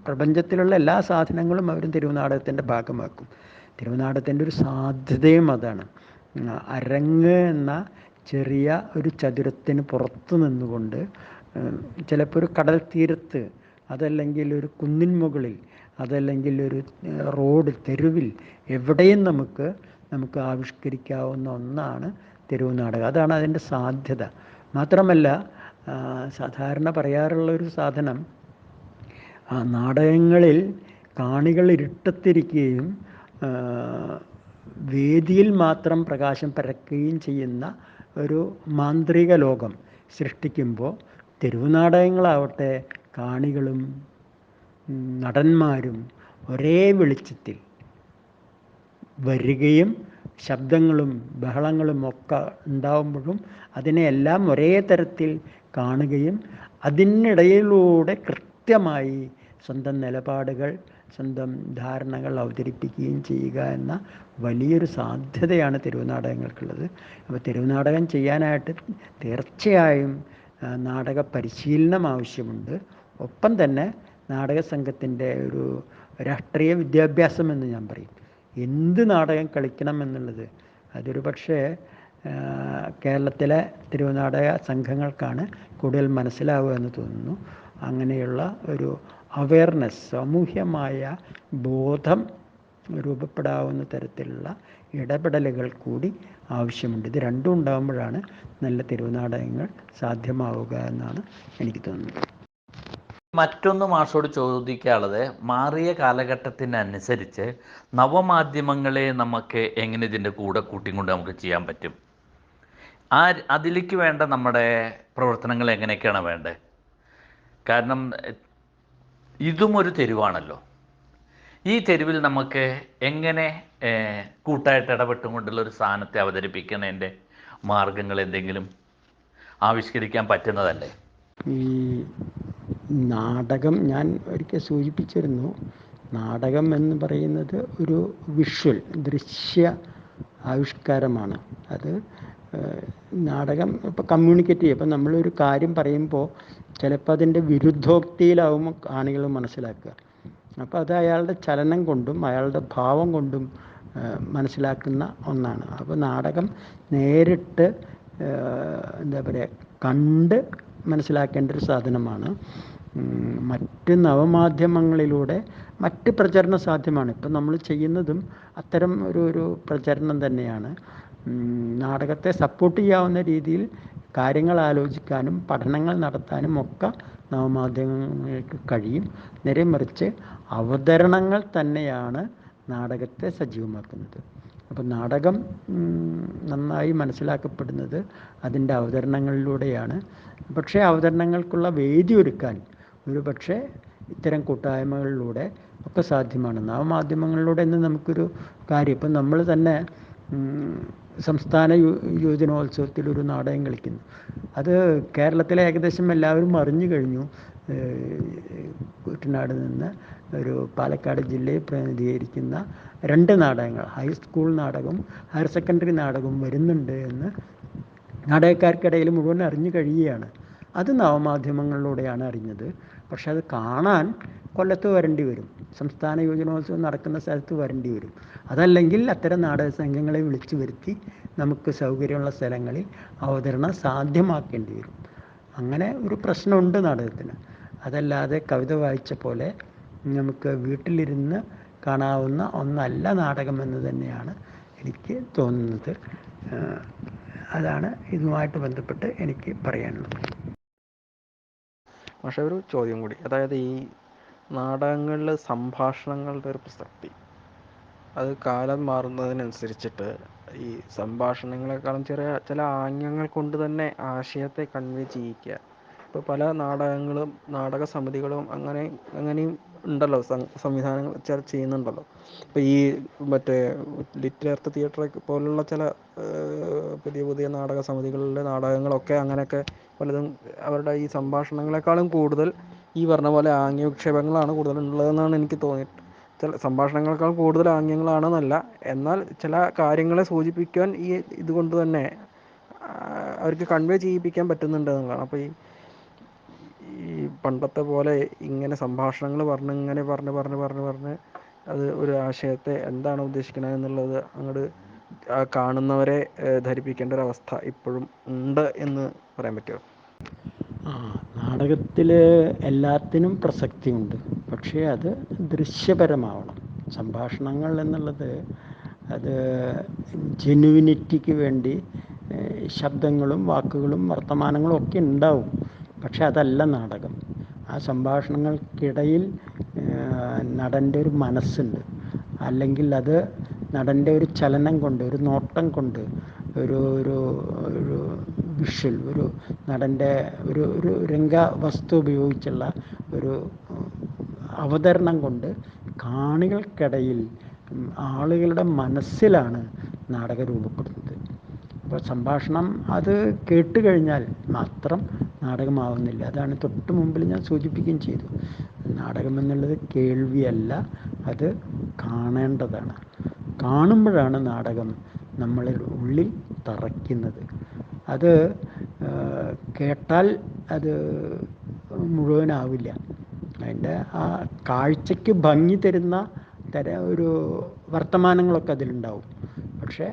പ്രപഞ്ചത്തിലുള്ള എല്ലാ സാധനങ്ങളും അവരും തെരുവ് നാടകത്തിൻ്റെ ഭാഗമാക്കും. തെരുവ് നാടകത്തിൻ്റെ ഒരു സാധ്യതയും അതാണ്. അരങ്ങ് എന്ന ചെറിയ ഒരു ചതുരത്തിന് പുറത്ത് നിന്നുകൊണ്ട്, ചിലപ്പോൾ ഒരു കടൽ തീരത്ത്, അതല്ലെങ്കിൽ ഒരു കുന്നിൻ മുകളിൽ, അതല്ലെങ്കിൽ ഒരു റോഡ്, തെരുവിൽ, എവിടെയും നമുക്ക് ആവിഷ്കരിക്കാവുന്ന ഒന്നാണ് തെരുവ് നാടകം. അതാണ് അതിൻ്റെ സാധ്യത. മാത്രമല്ല, സാധാരണ പറയാറുള്ളൊരു സാധനം, നാടകങ്ങളിൽ കാണികൾ ഇരുട്ടത്തിരിക്കുകയും വേദിയിൽ മാത്രം പ്രകാശം പരക്കുകയും ചെയ്യുന്ന ഒരു മാന്ത്രിക ലോകം സൃഷ്ടിക്കുമ്പോൾ തെരുവ് നാടകങ്ങളാവട്ടെ കാണികളും നടന്മാരും ഒരേ വെളിച്ചത്തിൽ വരികയും ശബ്ദങ്ങളും ബഹളങ്ങളും ഒക്കെ ഉണ്ടാവുമ്പോഴും അതിനെയെല്ലാം ഒരേ തരത്തിൽ കാണുകയും അതിനിടയിലൂടെ കൃത്യമായി സ്വന്തം നിലപാടുകൾ സ്വന്തം ധാരണകൾ അവതരിപ്പിക്കുകയും ചെയ്യുക എന്ന വലിയൊരു സാധ്യതയാണ് തെരുവ് നാടകങ്ങൾക്കുള്ളത്. അപ്പോൾ തെരുവ് നാടകം ചെയ്യാനായിട്ട് തീർച്ചയായും നാടക പരിശീലനം ആവശ്യമുണ്ട്. ഒപ്പം തന്നെ നാടക സംഘത്തിൻ്റെ ഒരു രാഷ്ട്രീയ വിദ്യാഭ്യാസം എന്ന് ഞാൻ പറയും. എന്ത് നാടകം കളിക്കണം എന്നുള്ളത് അതൊരു പക്ഷേ കേരളത്തിലെ തിരുവനാടക സംഘങ്ങൾക്കാണ് കൂടുതൽ മനസ്സിലാവുക എന്ന് തോന്നുന്നു. അങ്ങനെയുള്ള ഒരു അവയർനെസ്, സാമൂഹ്യമായ ബോധം രൂപപ്പെടാവുന്ന തരത്തിലുള്ള ഇടപെടലുകൾ കൂടി ആവശ്യമുണ്ട്. ഇത് രണ്ടും ഉണ്ടാകുമ്പോഴാണ് നല്ല തിരുവനാടകങ്ങൾ സാധ്യമാവുക എന്നാണ് എനിക്ക് തോന്നുന്നത്. മറ്റൊന്ന് മാഷോട് ചോദിക്കാനുള്ളത്, മാറിയ കാലഘട്ടത്തിനനുസരിച്ച് നവമാധ്യമങ്ങളെ നമുക്ക് എങ്ങനെ ഇതിൻ്റെ കൂടെ കൂട്ടിക്കൊണ്ട് നമുക്ക് ചെയ്യാൻ പറ്റും? അതിലേക്ക് വേണ്ട നമ്മുടെ പ്രവർത്തനങ്ങൾ എങ്ങനെയൊക്കെയാണ് വേണ്ടത്? കാരണം ഇതും ഒരു തെരുവാണല്ലോ. ഈ തെരുവിൽ നമുക്ക് എങ്ങനെ കൂട്ടായിട്ട് ഇടപെട്ടുകൊണ്ടുള്ള ഒരു സാധനത്തെ അവതരിപ്പിക്കുന്നതിൻ്റെ മാർഗങ്ങൾ എന്തെങ്കിലും ആവിഷ്കരിക്കാൻ പറ്റുന്നതല്ലേ? ഈ നാടകം ഞാൻ ഒരിക്കൽ സൂചിപ്പിച്ചിരുന്നു. നാടകം എന്ന് പറയുന്നത് ഒരു വിഷ്വൽ ദൃശ്യ ആവിഷ്കാരമാണ്. അത് നാടകം ഇപ്പോൾ കമ്മ്യൂണിക്കേറ്റ് ചെയ്യും. ഇപ്പം നമ്മളൊരു കാര്യം പറയുമ്പോൾ ചിലപ്പോൾ അതിൻ്റെ വിരുദ്ധോക്തിയിലാവുമ്പോൾ കാണികൾ മനസ്സിലാക്കുക. അപ്പോൾ അത് അയാളുടെ ചലനം കൊണ്ടും അയാളുടെ ഭാവം കൊണ്ടും മനസ്സിലാക്കുന്ന ഒന്നാണ്. അപ്പോൾ നാടകം നേരിട്ട് എന്താ പറയുക, കണ്ട് മനസ്സിലാക്കേണ്ട ഒരു സാധനമാണ്. മറ്റ് നവമാധ്യമങ്ങളിലൂടെ മറ്റ് പ്രചരണം സാധ്യമാണ്. ഇപ്പം നമ്മൾ ചെയ്യുന്നതും അത്തരം ഒരു പ്രചരണം തന്നെയാണ്. നാടകത്തെ സപ്പോർട്ട് ചെയ്യാവുന്ന രീതിയിൽ കാര്യങ്ങൾ ആലോചിക്കാനും പഠനങ്ങൾ നടത്താനും ഒക്കെ നവമാധ്യമങ്ങൾക്ക് കഴിയും. നേരെ മറിച്ച് അവതരണങ്ങൾ തന്നെയാണ് നാടകത്തെ സജീവമാക്കുന്നത്. അപ്പം നാടകം നന്നായി മനസ്സിലാക്കപ്പെടുന്നത് അതിൻ്റെ അവതരണങ്ങളിലൂടെയാണ്. പക്ഷേ അവതരണങ്ങൾക്കുള്ള വേദി ഒരുക്കാൻ ഒരു പക്ഷേ ഇത്തരം കൂട്ടായ്മകളിലൂടെ ഒക്കെ സാധ്യമാണ്. നവമാധ്യമങ്ങളിലൂടെ എന്ന് നമുക്കൊരു കാര്യം, ഇപ്പം നമ്മൾ തന്നെ സംസ്ഥാന യുവജനോത്സവത്തിൽ ഒരു നാടകം കളിക്കുന്നു. അത് കേരളത്തിലെ ഏകദേശം എല്ലാവരും അറിഞ്ഞു കഴിഞ്ഞു. കുട്ടനാട് നിന്ന് ഒരു പാലക്കാട് ജില്ലയെ പ്രതിനിധീകരിക്കുന്ന 2 നാടകങ്ങൾ, ഹൈസ്കൂൾ നാടകവും ഹയർ സെക്കൻഡറി നാടകവും വരുന്നുണ്ട് എന്ന് നാടകക്കാർക്കിടയിൽ മുഴുവൻ അറിഞ്ഞു കഴിയുകയാണ്. അത് നവമാധ്യമങ്ങളിലൂടെയാണ് അറിഞ്ഞത്. പക്ഷെ അത് കാണാൻ കൊല്ലത്ത് വരേണ്ടി വരും, സംസ്ഥാന യുവജനോത്സവം നടക്കുന്ന സ്ഥലത്ത് വരേണ്ടി വരും. അതല്ലെങ്കിൽ അത്തരം നാടക സംഘങ്ങളെ വിളിച്ചു വരുത്തി നമുക്ക് സൗകര്യമുള്ള സ്ഥലങ്ങളിൽ അവതരണം സാധ്യമാക്കേണ്ടി വരും. അങ്ങനെ ഒരു പ്രശ്നമുണ്ട് നാടകത്തിന്. അതല്ലാതെ കവിത വായിച്ച പോലെ നമുക്ക് വീട്ടിലിരുന്ന് കാണാവുന്ന ഒന്നല്ല നാടകം എന്ന് തന്നെയാണ് എനിക്ക് തോന്നുന്നത്. അതാണ് ഇതുമായിട്ട് ബന്ധപ്പെട്ട് എനിക്ക് പറയാനുള്ളത്. പക്ഷേ ഒരു ചോദ്യം കൂടി, അതായത് ഈ നാടകങ്ങളിൽ സംഭാഷണങ്ങളുടെ ഒരു പ്രസക്തി, അത് കാലം മാറുന്നതിനനുസരിച്ചിട്ട് ഈ സംഭാഷണങ്ങളെക്കാളും ചില ആംഗ്യങ്ങൾ കൊണ്ട് തന്നെ ആശയത്തെ കൺവേ ചെയ്യിക്കുക. ഇപ്പോൾ പല നാടകങ്ങളും നാടക സമിതികളും അങ്ങനെയും ഉണ്ടല്ലോ, സംവിധാനങ്ങൾ ചെയ്യുന്നുണ്ടല്ലോ. ഇപ്പോൾ ഈ മറ്റേ ലിറ്റിൽ തിയേറ്റർ പോലുള്ള ചില പുതിയ നാടക സമിതികളിലെ നാടകങ്ങളൊക്കെ അങ്ങനെയൊക്കെ പലതും അവരുടെ ഈ സംഭാഷണങ്ങളെക്കാളും കൂടുതൽ ഈ പറഞ്ഞ പോലെ ആംഗ്യവിക്ഷേപങ്ങളാണ് കൂടുതലുള്ളതെന്നാണ് എനിക്ക് തോന്നിയിട്ട്. ചില സംഭാഷണങ്ങളെക്കാൾ കൂടുതൽ ആംഗ്യങ്ങളാണെന്നല്ല, എന്നാൽ ചില കാര്യങ്ങളെ സൂചിപ്പിക്കാൻ ഈ ഇതുകൊണ്ട് തന്നെ അവർക്ക് കൺവേ ചെയ്യിപ്പിക്കാൻ പറ്റുന്നുണ്ട് എന്നുള്ളതാണ്. അപ്പോൾ ഈ പണ്ടത്തെ പോലെ ഇങ്ങനെ സംഭാഷണങ്ങൾ പറഞ്ഞ് അത് ഒരു ആശയത്തെ എന്താണ് ഉദ്ദേശിക്കുന്നത് എന്നുള്ളത് അങ്ങോട്ട് കാണുന്നവരെ ധരിപ്പിക്കേണ്ട ഒരവസ്ഥ ഇപ്പോഴും ഉണ്ട് എന്ന് പറയാൻ പറ്റുമോ? നാടകത്തിൽ എല്ലാത്തിനും പ്രസക്തിയുണ്ട്, പക്ഷേ അത് ദൃശ്യപരമാവണം. സംഭാഷണങ്ങൾ എന്നുള്ളത് അത് ജെനുവിനിറ്റിക്ക് വേണ്ടി ശബ്ദങ്ങളും വാക്കുകളും വർത്തമാനങ്ങളും ഒക്കെ ഉണ്ടാവും. പക്ഷെ അതല്ല നാടകം. ആ സംഭാഷണങ്ങൾക്കിടയിൽ നടൻ്റെ ഒരു മനസ്സുണ്ട്, അല്ലെങ്കിൽ അത് നടൻ്റെ ഒരു ചലനം കൊണ്ട്, ഒരു നോട്ടം കൊണ്ട്, ഒരു ഒരു ഒരു വിഷ്വൽ, ഒരു നടൻ്റെ ഒരു രംഗവസ്തു ഉപയോഗിച്ചുള്ള ഒരു അവതരണം കൊണ്ട് കാണികൾക്കിടയിൽ ആളുകളുടെ മനസ്സിലാണ് നാടകം രൂപപ്പെടുന്നത്. അപ്പോൾ സംഭാഷണം അത് കേട്ട് കഴിഞ്ഞാൽ മാത്രം നാടകമാവുന്നില്ല. അതാണ് തൊട്ട് മുമ്പിൽ ഞാൻ സൂചിപ്പിക്കുകയും ചെയ്തു. നാടകം എന്നുള്ളത് കേൾവിയല്ല, അത് കാണേണ്ടതാണ്. കാണുമ്പോഴാണ് നാടകം നമ്മളിൽ ഉള്ളിൽ തറയ്ക്കുന്നത്. അത് കേട്ടാൽ അത് മുഴുവനാവില്ല. അതിൻ്റെ ആ കാഴ്ചയ്ക്ക് ഭംഗി തരുന്ന ഒരു വർത്തമാനങ്ങളൊക്കെ അതിലുണ്ടാവും. പക്ഷേ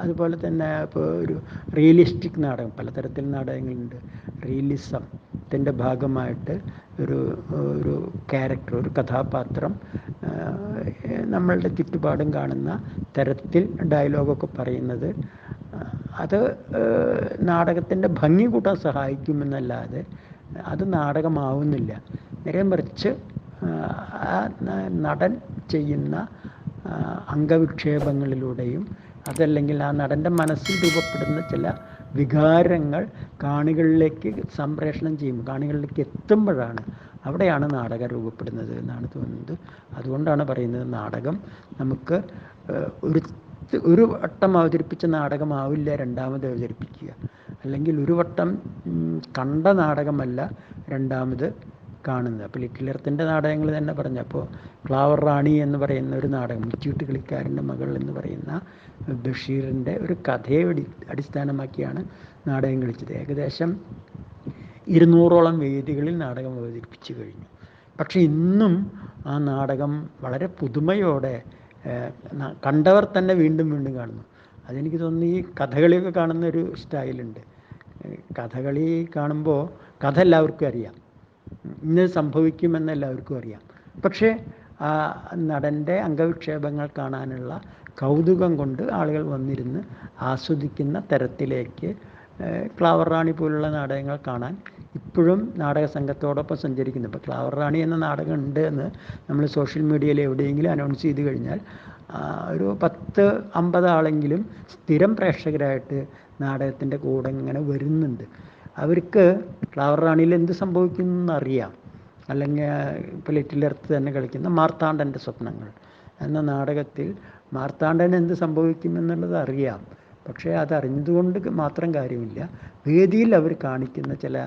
അതുപോലെ തന്നെ ഇപ്പോൾ ഒരു റിയലിസ്റ്റിക് നാടകം, പലതരത്തിൽ നാടകങ്ങളുണ്ട്. റിയലിസത്തിൻ്റെ ഭാഗമായിട്ട് ഒരു ക്യാരക്ടർ, ഒരു കഥാപാത്രം നമ്മളുടെ ചുറ്റുപാടും കാണുന്ന തരത്തിൽ ഡയലോഗൊക്കെ പറയുന്നത്, അത് നാടകത്തിൻ്റെ ഭംഗി കൂട്ടാൻ സഹായിക്കുമെന്നല്ലാതെ അത് നാടകമാവുന്നില്ല. നേരെ മറിച്ച് ആ നടൻ ചെയ്യുന്ന അംഗവിക്ഷേപങ്ങളിലൂടെയും അതല്ലെങ്കിൽ ആ നടൻ്റെ മനസ്സിൽ രൂപപ്പെടുന്ന ചില വികാരങ്ങൾ കാണികളിലേക്ക് സംപ്രേഷണം ചെയ്യുമ്പോൾ, കാണികളിലേക്ക് എത്തുമ്പോഴാണ്, അവിടെയാണ് നാടകം രൂപപ്പെടുന്നത് എന്നാണ് തോന്നുന്നത്. അതുകൊണ്ടാണ് പറയുന്നത് നാടകം നമുക്ക് ഒരു വട്ടം അവതരിപ്പിച്ച നാടകമാവില്ല രണ്ടാമത് അവതരിപ്പിക്കുക. അല്ലെങ്കിൽ ഒരു വട്ടം കണ്ട നാടകമല്ല രണ്ടാമത് കാണുന്നത്. അപ്പോൾ ലിറ്റിലർത്തിൻ്റെ നാടകങ്ങൾ തന്നെ പറഞ്ഞപ്പോൾ ക്ലാവർ റാണി എന്ന് പറയുന്ന ഒരു നാടകം, മുച്ചീട്ട് കളിക്കാരൻ്റെ മകൾ എന്ന് പറയുന്ന ബഷീറിൻ്റെ ഒരു കഥയെ അടിസ്ഥാനമാക്കിയാണ് നാടകം കളിച്ചത്. ഏകദേശം 200ഓളം വേദികളിൽ നാടകം അവതരിപ്പിച്ചു കഴിഞ്ഞു. പക്ഷെ ഇന്നും ആ നാടകം വളരെ പുതുമയോടെ കണ്ടവർ തന്നെ വീണ്ടും വീണ്ടും കാണുന്നു. അതെനിക്ക് തോന്നുന്നു ഈ കഥകളിയൊക്കെ കാണുന്ന ഒരു സ്റ്റൈലുണ്ട്. കഥകളി കാണുമ്പോൾ കഥ എല്ലാവർക്കും അറിയാം, ഇന്ന് സംഭവിക്കുമെന്ന് എല്ലാവർക്കും അറിയാം. പക്ഷേ ആ നടൻ്റെ അംഗവിക്ഷേപങ്ങൾ കാണാനുള്ള കൗതുകം കൊണ്ട് ആളുകൾ വന്നിരുന്ന് ആസ്വദിക്കുന്ന തരത്തിലേക്ക് ക്ലാവർ റാണി പോലുള്ള നാടകങ്ങൾ കാണാൻ ഇപ്പോഴും നാടക സംഘത്തോടൊപ്പം സഞ്ചരിക്കുന്നു. ഇപ്പോൾ ക്ലാവർ റാണി എന്ന നാടകം ഉണ്ട് എന്ന് നമ്മൾ സോഷ്യൽ മീഡിയയിൽ എവിടെയെങ്കിലും അനൗൺസ് ചെയ്ത് കഴിഞ്ഞാൽ ഒരു 10-50 ആളെങ്കിലും സ്ഥിരം പ്രേക്ഷകരായിട്ട് നാടകത്തിൻ്റെ കൂടെ ഇങ്ങനെ വരുന്നുണ്ട്. അവർക്ക് ക്ലാവർ റാണിയിൽ എന്ത് സംഭവിക്കുന്നു അറിയാം. അല്ലെങ്കിൽ ഇപ്പോൾ ലിറ്റിൽ എർത്ത് തന്നെ കളിക്കുന്ന മാർത്താണ്ഡൻ്റെ സ്വപ്നങ്ങൾ എന്ന നാടകത്തിൽ മാർത്താണ്ഡന് എന്ത് സംഭവിക്കുമെന്നുള്ളത് അറിയാം. പക്ഷേ അതറിഞ്ഞതുകൊണ്ട് മാത്രം കാര്യമില്ല. വേദിയിൽ അവർ കാണിക്കുന്ന ചില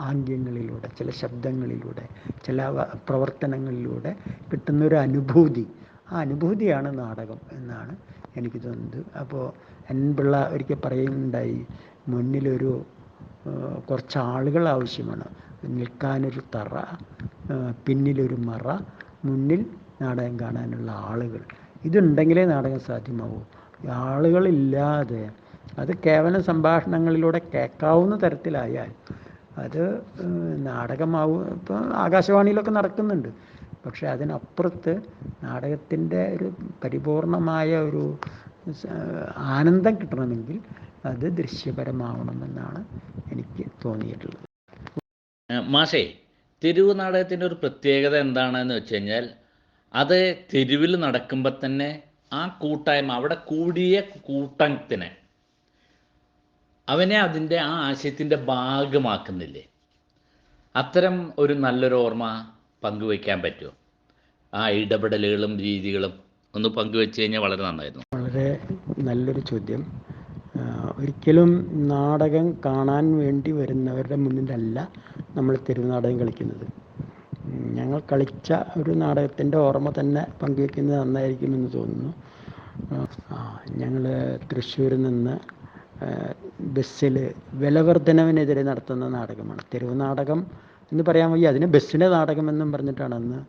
ആംഗ്യങ്ങളിലൂടെ, ചില ശബ്ദങ്ങളിലൂടെ, ചില പ്രവർത്തനങ്ങളിലൂടെ കിട്ടുന്നൊരു അനുഭൂതി, ആ അനുഭൂതിയാണ് നാടകം എന്നാണ് എനിക്ക് തോന്നുന്നത്. അപ്പോൾ പിള്ള ഒരിക്കൽ പറയുന്നുണ്ടായി, മുന്നിലൊരു കുറച്ച് ആളുകൾ ആവശ്യമാണ്, നിൽക്കാനൊരു തറ, പിന്നിലൊരു മറ, മുന്നിൽ നാടകം കാണാനുള്ള ആളുകൾ. ഇതുണ്ടെങ്കിലേ നാടകം സാധ്യമാവൂ. ആളുകളില്ലാതെ അത് കേവലം സംഭാഷണങ്ങളിലൂടെ കേൾക്കാവുന്ന തരത്തിലായാൽ അത് നാടകമാവും. ഇപ്പോൾ ആകാശവാണിയിലൊക്കെ നടക്കുന്നുണ്ട്. പക്ഷെ അതിനപ്പുറത്ത് നാടകത്തിൻ്റെ ഒരു പരിപൂർണമായ ഒരു ആനന്ദം കിട്ടണമെങ്കിൽ അത് ദൃശ്യപരമാവണമെന്നാണ് എനിക്ക് തോന്നിയിട്ടുള്ളത്. മാഷേ, തെരുവ് നാടകത്തിൻ്റെ ഒരു പ്രത്യേകത എന്താണെന്ന് വെച്ച് കഴിഞ്ഞാൽ, അത് തെരുവിൽ നടക്കുമ്പോൾ തന്നെ ആ കൂട്ടായ്മ, അവിടെ കൂടിയ കൂട്ടത്തിനെ അവനെ അതിൻ്റെ ആ ആശയത്തിൻ്റെ ഭാഗമാക്കുന്നില്ലേ? അത്തരം ഒരു നല്ലൊരു ഓർമ്മ പങ്കുവയ്ക്കാൻ പറ്റുമോ? ആ ഇടപെടലുകളും രീതികളും ഒന്ന് പങ്കുവെച്ച് കഴിഞ്ഞാൽ വളരെ നന്നായിരുന്നു. വളരെ നല്ലൊരു ചോദ്യം. ഒരിക്കലും നാടകം കാണാൻ വേണ്ടി വരുന്നവരുടെ മുന്നിലല്ല നമ്മൾ തെരുവ് നാടകം കളിക്കുന്നത്. ഞങ്ങൾ കളിച്ച ഒരു നാടകത്തിൻ്റെ ഓർമ്മ തന്നെ പങ്കുവയ്ക്കുന്നത് നന്നായിരിക്കുമെന്ന് തോന്നുന്നു. ഞങ്ങൾ തൃശ്ശൂരിൽ നിന്ന് ബസ്സിൽ വിലവർദ്ധനവിനെതിരെ നടത്തുന്ന നാടകമാണ് തെരുവ് നാടകം എന്ന് പറയാൻ വയ്യ. അതിന് ബസ്സിൻ്റെ നാടകമെന്നും പറഞ്ഞിട്ടാണ് അന്ന്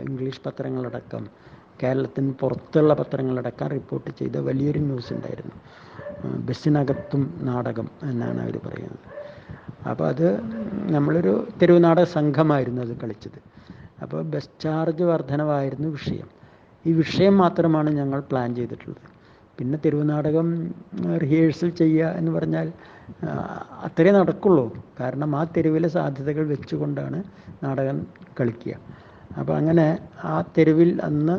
ഇംഗ്ലീഷ് പത്രങ്ങളടക്കം കേരളത്തിന് പുറത്തുള്ള പത്രങ്ങളടക്കം റിപ്പോർട്ട് ചെയ്ത വലിയൊരു ന്യൂസ് ഉണ്ടായിരുന്നു. ബസ്സിനകത്തും നാടകം എന്നാണ് അവർ പറയുന്നത്. അപ്പോൾ അത് നമ്മളൊരു തെരുവ് നാടക സംഘമായിരുന്നു അത് കളിച്ചത്. അപ്പോൾ ബസ് ചാർജ് വർധനവായിരുന്നു വിഷയം. ഈ വിഷയം മാത്രമാണ് ഞങ്ങൾ പ്ലാൻ ചെയ്തിട്ടുള്ളത്. പിന്നെ തെരുവ് നാടകം റിഹേഴ്സൽ ചെയ്യുക എന്ന് പറഞ്ഞാൽ അത്രേ നടക്കുള്ളൂ. കാരണം ആ തെരുവിലെ സാധ്യതകൾ വെച്ചുകൊണ്ടാണ് നാടകം കളിക്കുക. അപ്പോൾ അങ്ങനെ ആ തെരുവിൽ അന്ന്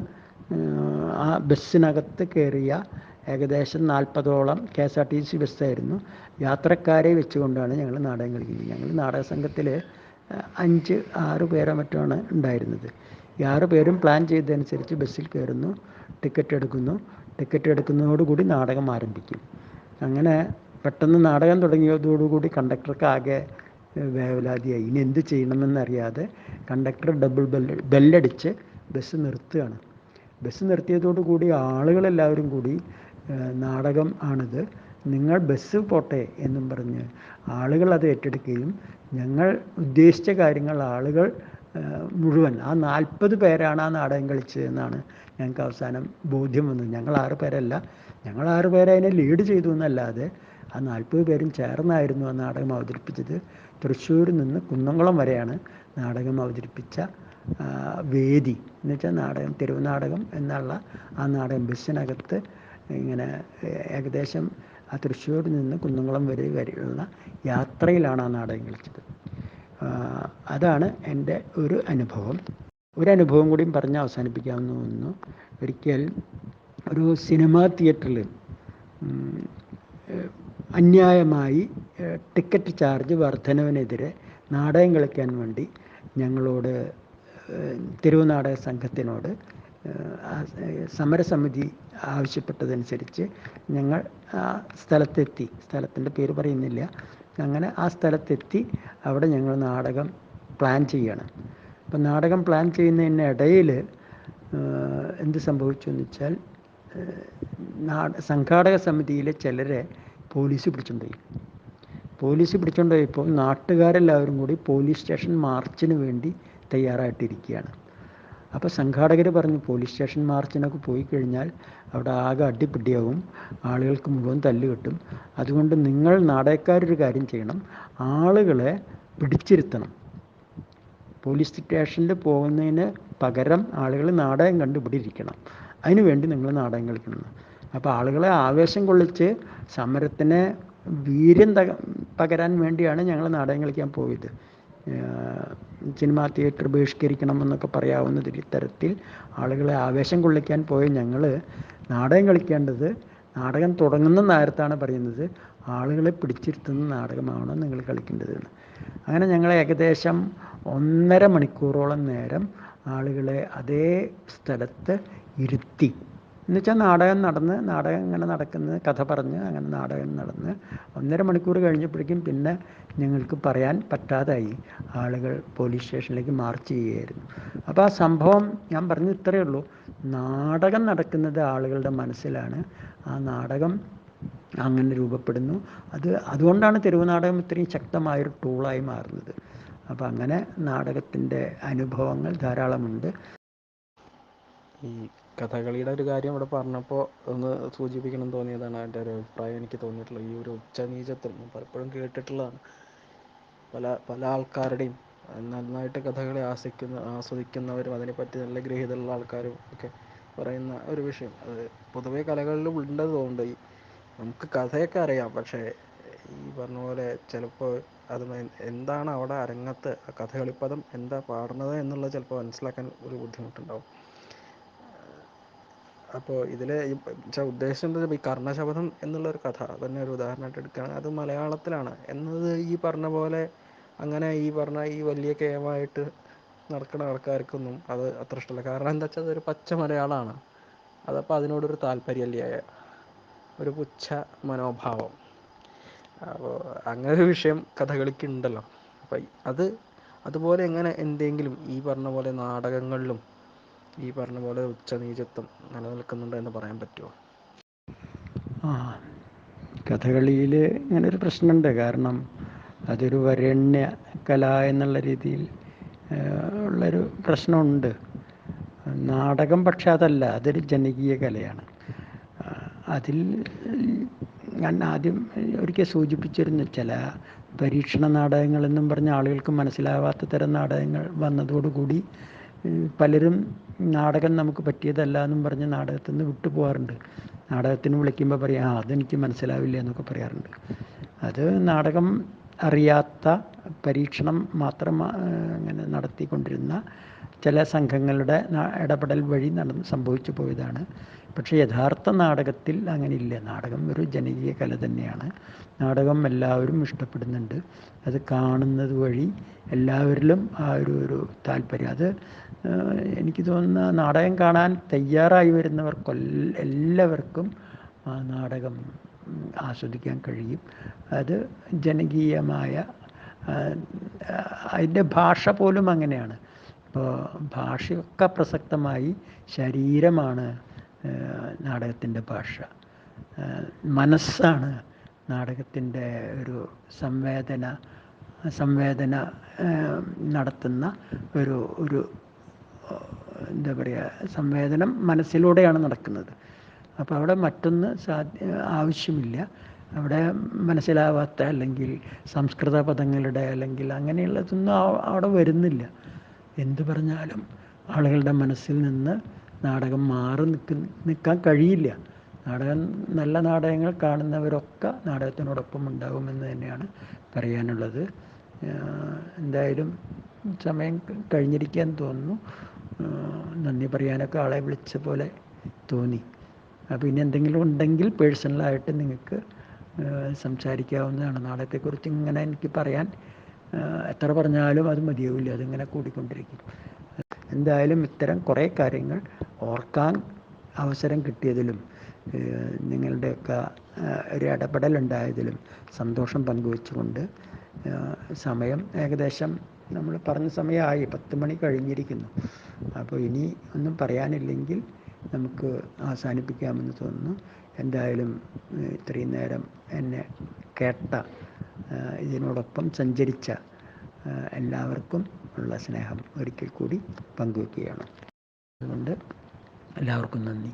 ആ ബസ്സിനകത്ത് കയറിയ ഏകദേശം 40ഓളം KSRTC ബസ്സായിരുന്നു. യാത്രക്കാരെ വെച്ചുകൊണ്ടാണ് ഞങ്ങൾ നാടകം കളിക്കുന്നത്. ഞങ്ങൾ നാടക സംഘത്തിൽ 5-6 പേരോ മറ്റാണ് ഉണ്ടായിരുന്നത്. ഈ 6 പേരും പ്ലാൻ ചെയ്തതനുസരിച്ച് ബസ്സിൽ കയറുന്നു, ടിക്കറ്റ് എടുക്കുന്നതോടുകൂടി നാടകം ആരംഭിക്കും. അങ്ങനെ പെട്ടെന്ന് നാടകം തുടങ്ങിയതോടുകൂടി കണ്ടക്ടർക്ക് ആകെ വേവലാതിയായി. ഇനി എന്ത് ചെയ്യണമെന്നറിയാതെ കണ്ടക്ടർ ഡബിൾ ബെല്ലടിച്ച് ബസ് നിർത്തുകയാണ്. ബസ് നിർത്തിയതോടുകൂടി ആളുകളെല്ലാവരും കൂടി നാടകം ആണിത്, നിങ്ങൾ ബസ് പോട്ടെ എന്നും പറഞ്ഞ് ആളുകൾ അത് ഏറ്റെടുക്കുകയും ഞങ്ങൾ ഉദ്ദേശിച്ച കാര്യങ്ങൾ ആളുകൾ മുഴുവൻ ആ 40 പേരാണ് ആ നാടകം കളിച്ചതെന്നാണ് ഞങ്ങൾക്ക് അവസാനം ബോധ്യം വന്നത്. ഞങ്ങൾ 6 പേരല്ല, ഞങ്ങൾ 6 പേരെ അതിനെ ലീഡ് ചെയ്തു എന്നല്ലാതെ ആ 40 പേരും ചേർന്നായിരുന്നു ആ നാടകം അവതരിപ്പിച്ചത്. തൃശ്ശൂരിൽ നിന്ന് കുന്നംകുളം വരെയാണ് നാടകം അവതരിപ്പിച്ച വേദി എന്ന് വെച്ചാൽ നാടകം, തെരുവ് നാടകം എന്നുള്ള ആ നാടകം ബസ്സിനകത്ത് ഇങ്ങനെ ഏകദേശം ആ തൃശ്ശൂരിൽ നിന്ന് കുന്നംകുളം വരെയുള്ള യാത്രയിലാണ് ആ നാടകം കളിച്ചത്. അതാണ് എൻ്റെ ഒരു അനുഭവം. ഒരനുഭവം കൂടിയും പറഞ്ഞ് അവസാനിപ്പിക്കാമെന്ന് തോന്നുന്നു. ഒരിക്കൽ ഒരു സിനിമാ തിയേറ്ററിൽ അന്യായമായി ടിക്കറ്റ് ചാർജ് വർധനവിനെതിരെ നാടകം കളിക്കാൻ വേണ്ടി ഞങ്ങളോട് തെരുവ് നാടക സംഘത്തിനോട് സമരസമിതി ആവശ്യപ്പെട്ടതനുസരിച്ച് ഞങ്ങൾ ആ സ്ഥലത്തെത്തി. സ്ഥലത്തിൻ്റെ പേര് പറയുന്നില്ല. അങ്ങനെ ആ സ്ഥലത്തെത്തി അവിടെ ഞങ്ങൾ നാടകം പ്ലാൻ ചെയ്യണം. അപ്പം നാടകം പ്ലാൻ ചെയ്യുന്നതിനിടയിൽ എന്ത് സംഭവിച്ചു എന്ന് വെച്ചാൽ സംഘാടക സമിതിയിലെ ചിലരെ പോലീസ് പിടിച്ചുകൊണ്ടുപോയപ്പോൾ നാട്ടുകാരെല്ലാവരും കൂടി പോലീസ് സ്റ്റേഷൻ മാർച്ചിന് വേണ്ടി തയ്യാറായിട്ടിരിക്കുകയാണ്. അപ്പോൾ സംഘാടകർ പറഞ്ഞു, പോലീസ് സ്റ്റേഷൻ മാർച്ചിനൊക്കെ പോയി കഴിഞ്ഞാൽ അവിടെ ആകെ അടിപിടിയാവും, ആളുകൾക്ക് മുഴുവൻ തല്ല് കിട്ടും. അതുകൊണ്ട് നിങ്ങൾ നാടകക്കാരൊരു കാര്യം ചെയ്യണം, ആളുകളെ പിടിച്ചിരുത്തണം. പോലീസ് സ്റ്റേഷനിൽ പോകുന്നതിന് പകരം ആളുകൾ നാടകം കണ്ട് ഇവിടെ ഇരിക്കണം. അതിനു വേണ്ടി നിങ്ങൾ നാടകം കളിക്കണം. അപ്പോൾ ആളുകളെ ആവേശം കൊള്ളിച്ച് സമരത്തിന് വീര്യം പകരാൻ വേണ്ടിയാണ് ഞങ്ങൾ നാടകം കളിക്കാൻ പോയത്. സിനിമാ തിയേറ്റർ ബഹിഷ്കരിക്കണമെന്നൊക്കെ പറയാവുന്ന തരത്തിൽ ആളുകളെ ആവേശം കൊള്ളിക്കാൻ പോയ ഞങ്ങൾ നാടകം കളിക്കേണ്ടത് നാടകം തുടങ്ങുന്ന നേരത്താണ് പറയുന്നത്, ആളുകളെ പിടിച്ചിരുത്തുന്ന നാടകമാണ് നിങ്ങൾ കളിക്കേണ്ടതെന്ന്. അങ്ങനെ ഞങ്ങൾ ഏകദേശം 1.5 മണിക്കൂറോളം നേരം ആളുകളെ അതേ സ്ഥലത്ത് ഇരുത്തി. എന്നുവെച്ചാൽ നാടകം ഇങ്ങനെ നടക്കുന്നത്, കഥ പറഞ്ഞ് അങ്ങനെ നാടകം നടന്ന് 1.5 മണിക്കൂർ കഴിഞ്ഞപ്പോഴേക്കും പിന്നെ ഞങ്ങൾക്ക് പറയാൻ പറ്റാതായി. ആളുകൾ പോലീസ് സ്റ്റേഷനിലേക്ക് മാർച്ച് ചെയ്യുകയായിരുന്നു. അപ്പോൾ ആ സംഭവം ഞാൻ പറഞ്ഞു ഇത്രയേ ഉള്ളൂ. നാടകം നടക്കുന്നത് ആളുകളുടെ മനസ്സിലാണ്. ആ നാടകം അങ്ങനെ രൂപപ്പെടുന്നു. അതുകൊണ്ടാണ് തെരുവ് നാടകം ഇത്രയും ശക്തമായൊരു ടൂളായി മാറുന്നത്. അപ്പോൾ അങ്ങനെ നാടകത്തിൻ്റെ അനുഭവങ്ങൾ ധാരാളമുണ്ട്. ഈ കഥകളിയുടെ ഒരു കാര്യം ഇവിടെ പറഞ്ഞപ്പോൾ ഒന്ന് സൂചിപ്പിക്കണം തോന്നിയതാണ് എൻ്റെ ഒരു അഭിപ്രായം. എനിക്ക് തോന്നിയിട്ടുള്ളത് ഈ ഒരു ഉച്ചനീചത്വം പലപ്പോഴും കേട്ടിട്ടുള്ളതാണ്. പല ആൾക്കാരുടെയും നന്നായിട്ട് കഥകളി ആസ്വദിക്കുന്നവരും അതിനെപ്പറ്റി നല്ല ഗ്രഹിതമുള്ള ആൾക്കാരും ഒക്കെ പറയുന്ന ഒരു വിഷയം, അത് പൊതുവേ കലകളിൽ ഉണ്ടെന്ന് തോന്നുന്നുണ്ട്. നമുക്ക് കഥയൊക്കെ അറിയാം, പക്ഷേ ഈ പറഞ്ഞ പോലെ ചിലപ്പോൾ അത് എന്താണ് അവിടെ അരങ്ങത്ത് കഥകളിപ്പദം എന്താ പാടുന്നത് എന്നുള്ളത് ചിലപ്പോൾ മനസ്സിലാക്കാൻ ഒരു ബുദ്ധിമുട്ടുണ്ടാവും. അപ്പോൾ ഇതിൽ ഉദ്ദേശം എന്താ, ഈ കർണശപഥം എന്നുള്ളൊരു കഥ തന്നെ ഒരു ഉദാഹരണമായിട്ട് എടുക്കുകയാണെങ്കിൽ അത് മലയാളത്തിലാണ് എന്നത് ഈ പറഞ്ഞ പോലെ അങ്ങനെ ഈ വലിയ കേമായിട്ട് നടക്കുന്ന ആൾക്കാർക്കൊന്നും അത് അത്ര ഇഷ്ടമല്ല. കാരണം എന്താ വെച്ചാൽ അതൊരു പച്ച മലയാളമാണ്. അതപ്പോൾ അതിനോടൊരു താല്പര്യമല്ല, ഒരു പുച്ഛ മനോഭാവം. അപ്പോൾ അങ്ങനെ ഒരു വിഷയം കഥകളിക്ക് ഉണ്ടല്ലോ. അപ്പം അതുപോലെ എങ്ങനെ എന്തെങ്കിലും ഈ പറഞ്ഞ പോലെ നാടകങ്ങളിലും ഈ പറഞ്ഞ പോലെ ഉച്ചനീചത്വം നിലനിൽക്കുന്നുണ്ട് എന്ന് പറയാൻ പറ്റുമോ? കഥകളിയിൽ ഇങ്ങനൊരു പ്രശ്നമുണ്ട്. കാരണം അതൊരു വരേണ്യ കല എന്നുള്ള രീതിയിൽ ഉള്ളൊരു പ്രശ്നമുണ്ട്. നാടകം പക്ഷെ അതല്ല, അതൊരു ജനകീയ കലയാണ്. അതിൽ ഞാൻ ആദ്യം ഒരിക്കൽ സൂചിപ്പിച്ചിരുന്നു, ചില പരീക്ഷണ നാടകങ്ങളെന്നും പറഞ്ഞ ആളുകൾക്ക് മനസ്സിലാവാത്ത തരം നാടകങ്ങൾ വന്നതോടുകൂടി പലരും നാടകം നമുക്ക് പറ്റിയതല്ല എന്നും പറഞ്ഞ് നാടകത്തിൽ നിന്ന് വിട്ടുപോകാറുണ്ട്. നാടകത്തിന് വിളിക്കുമ്പോൾ പറയാം, അതെനിക്ക് മനസ്സിലാവില്ല എന്നൊക്കെ പറയാറുണ്ട്. അത് നാടകം അറിയാത്ത, പരീക്ഷണം മാത്രം അങ്ങനെ നടത്തിക്കൊണ്ടിരുന്ന ചില സംഘങ്ങളുടെ ഇടപെടൽ വഴി സംഭവിച്ചു പോയതാണ്. പക്ഷേ യഥാർത്ഥ നാടകത്തിൽ അങ്ങനെയില്ല. നാടകം ഒരു ജനകീയ കല തന്നെയാണ്. നാടകം എല്ലാവരും ഇഷ്ടപ്പെടുന്നുണ്ട്. അത് കാണുന്നത് വഴി എല്ലാവരിലും ആ ഒരു താല്പര്യം, അത് എനിക്ക് തോന്നുന്ന നാടകം കാണാൻ തയ്യാറായി എല്ലാവർക്കും ആ നാടകം ആസ്വദിക്കാൻ കഴിയും. അത് ജനകീയമായ അതിൻ്റെ ഭാഷ പോലും അങ്ങനെയാണ്. ഇപ്പോൾ ഭാഷയൊക്കെ പ്രസക്തമായി ശരീരമാണ് നാടകത്തിൻ്റെ ഭാഷ. മനസ്സാണ് നാടകത്തിൻ്റെ ഒരു സംവേദന നടത്തുന്ന ഒരു എന്താ പറയുക, സംവേദനം മനസ്സിലൂടെയാണ് നടക്കുന്നത്. അപ്പോൾ അവിടെ മറ്റൊന്ന് ആവശ്യമില്ല. അവിടെ മനസ്സിലാവാത്ത അല്ലെങ്കിൽ സംസ്കൃത പദങ്ങളുടെ അല്ലെങ്കിൽ അങ്ങനെയുള്ളതൊന്നും അവിടെ വരുന്നില്ല. എന്തു പറഞ്ഞാലും ആളുകളുടെ മനസ്സിൽ നിന്ന് നാടകം മാറി നിൽക്കാൻ കഴിയില്ല. നല്ല നാടകങ്ങൾ കാണുന്നവരൊക്കെ നാടകത്തിനോടൊപ്പം ഉണ്ടാകുമെന്ന് തന്നെയാണ് പറയാനുള്ളത്. എന്തായാലും സമയം കഴിഞ്ഞിരിക്കാൻ തോന്നുന്നു. നന്ദി പറയാനൊക്കെ ആളെ വിളിച്ച പോലെ തോന്നി. അപ്പോൾ ഇനി എന്തെങ്കിലും ഉണ്ടെങ്കിൽ പേഴ്സണലായിട്ട് നിങ്ങൾക്ക് സംസാരിക്കാവുന്നതാണ്. നാടകത്തെക്കുറിച്ച് ഇങ്ങനെ എനിക്ക് പറയാൻ എത്ര പറഞ്ഞാലും അത് മതിയാവില്ല, അതിങ്ങനെ കൂടിക്കൊണ്ടിരിക്കും. എന്തായാലും ഇത്തരം കുറേ കാര്യങ്ങൾ ഓർക്കാൻ അവസരം കിട്ടിയതിലും നിങ്ങളുടെയൊക്കെ ഒരു ഇടപെടലുണ്ടായതിലും സന്തോഷം പങ്കുവെച്ചുകൊണ്ട് സമയം ഏകദേശം നമ്മൾ പറഞ്ഞ സമയമായി, 10 മണി കഴിഞ്ഞിരിക്കുന്നു. അപ്പോൾ ഇനി ഒന്നും പറയാനില്ലെങ്കിൽ നമുക്ക് അവസാനിപ്പിക്കാമെന്ന് തോന്നുന്നു. എന്തായാലും ഇത്രയും നേരം എന്നെ കേട്ട, ഇതിനോടൊപ്പം സഞ്ചരിച്ച എല്ലാവർക്കും ഉള്ള സ്നേഹം ഒരിക്കൽ കൂടി പങ്കുവെക്കുകയാണ്. അതുകൊണ്ട് എല്ലാവർക്കും നന്ദി.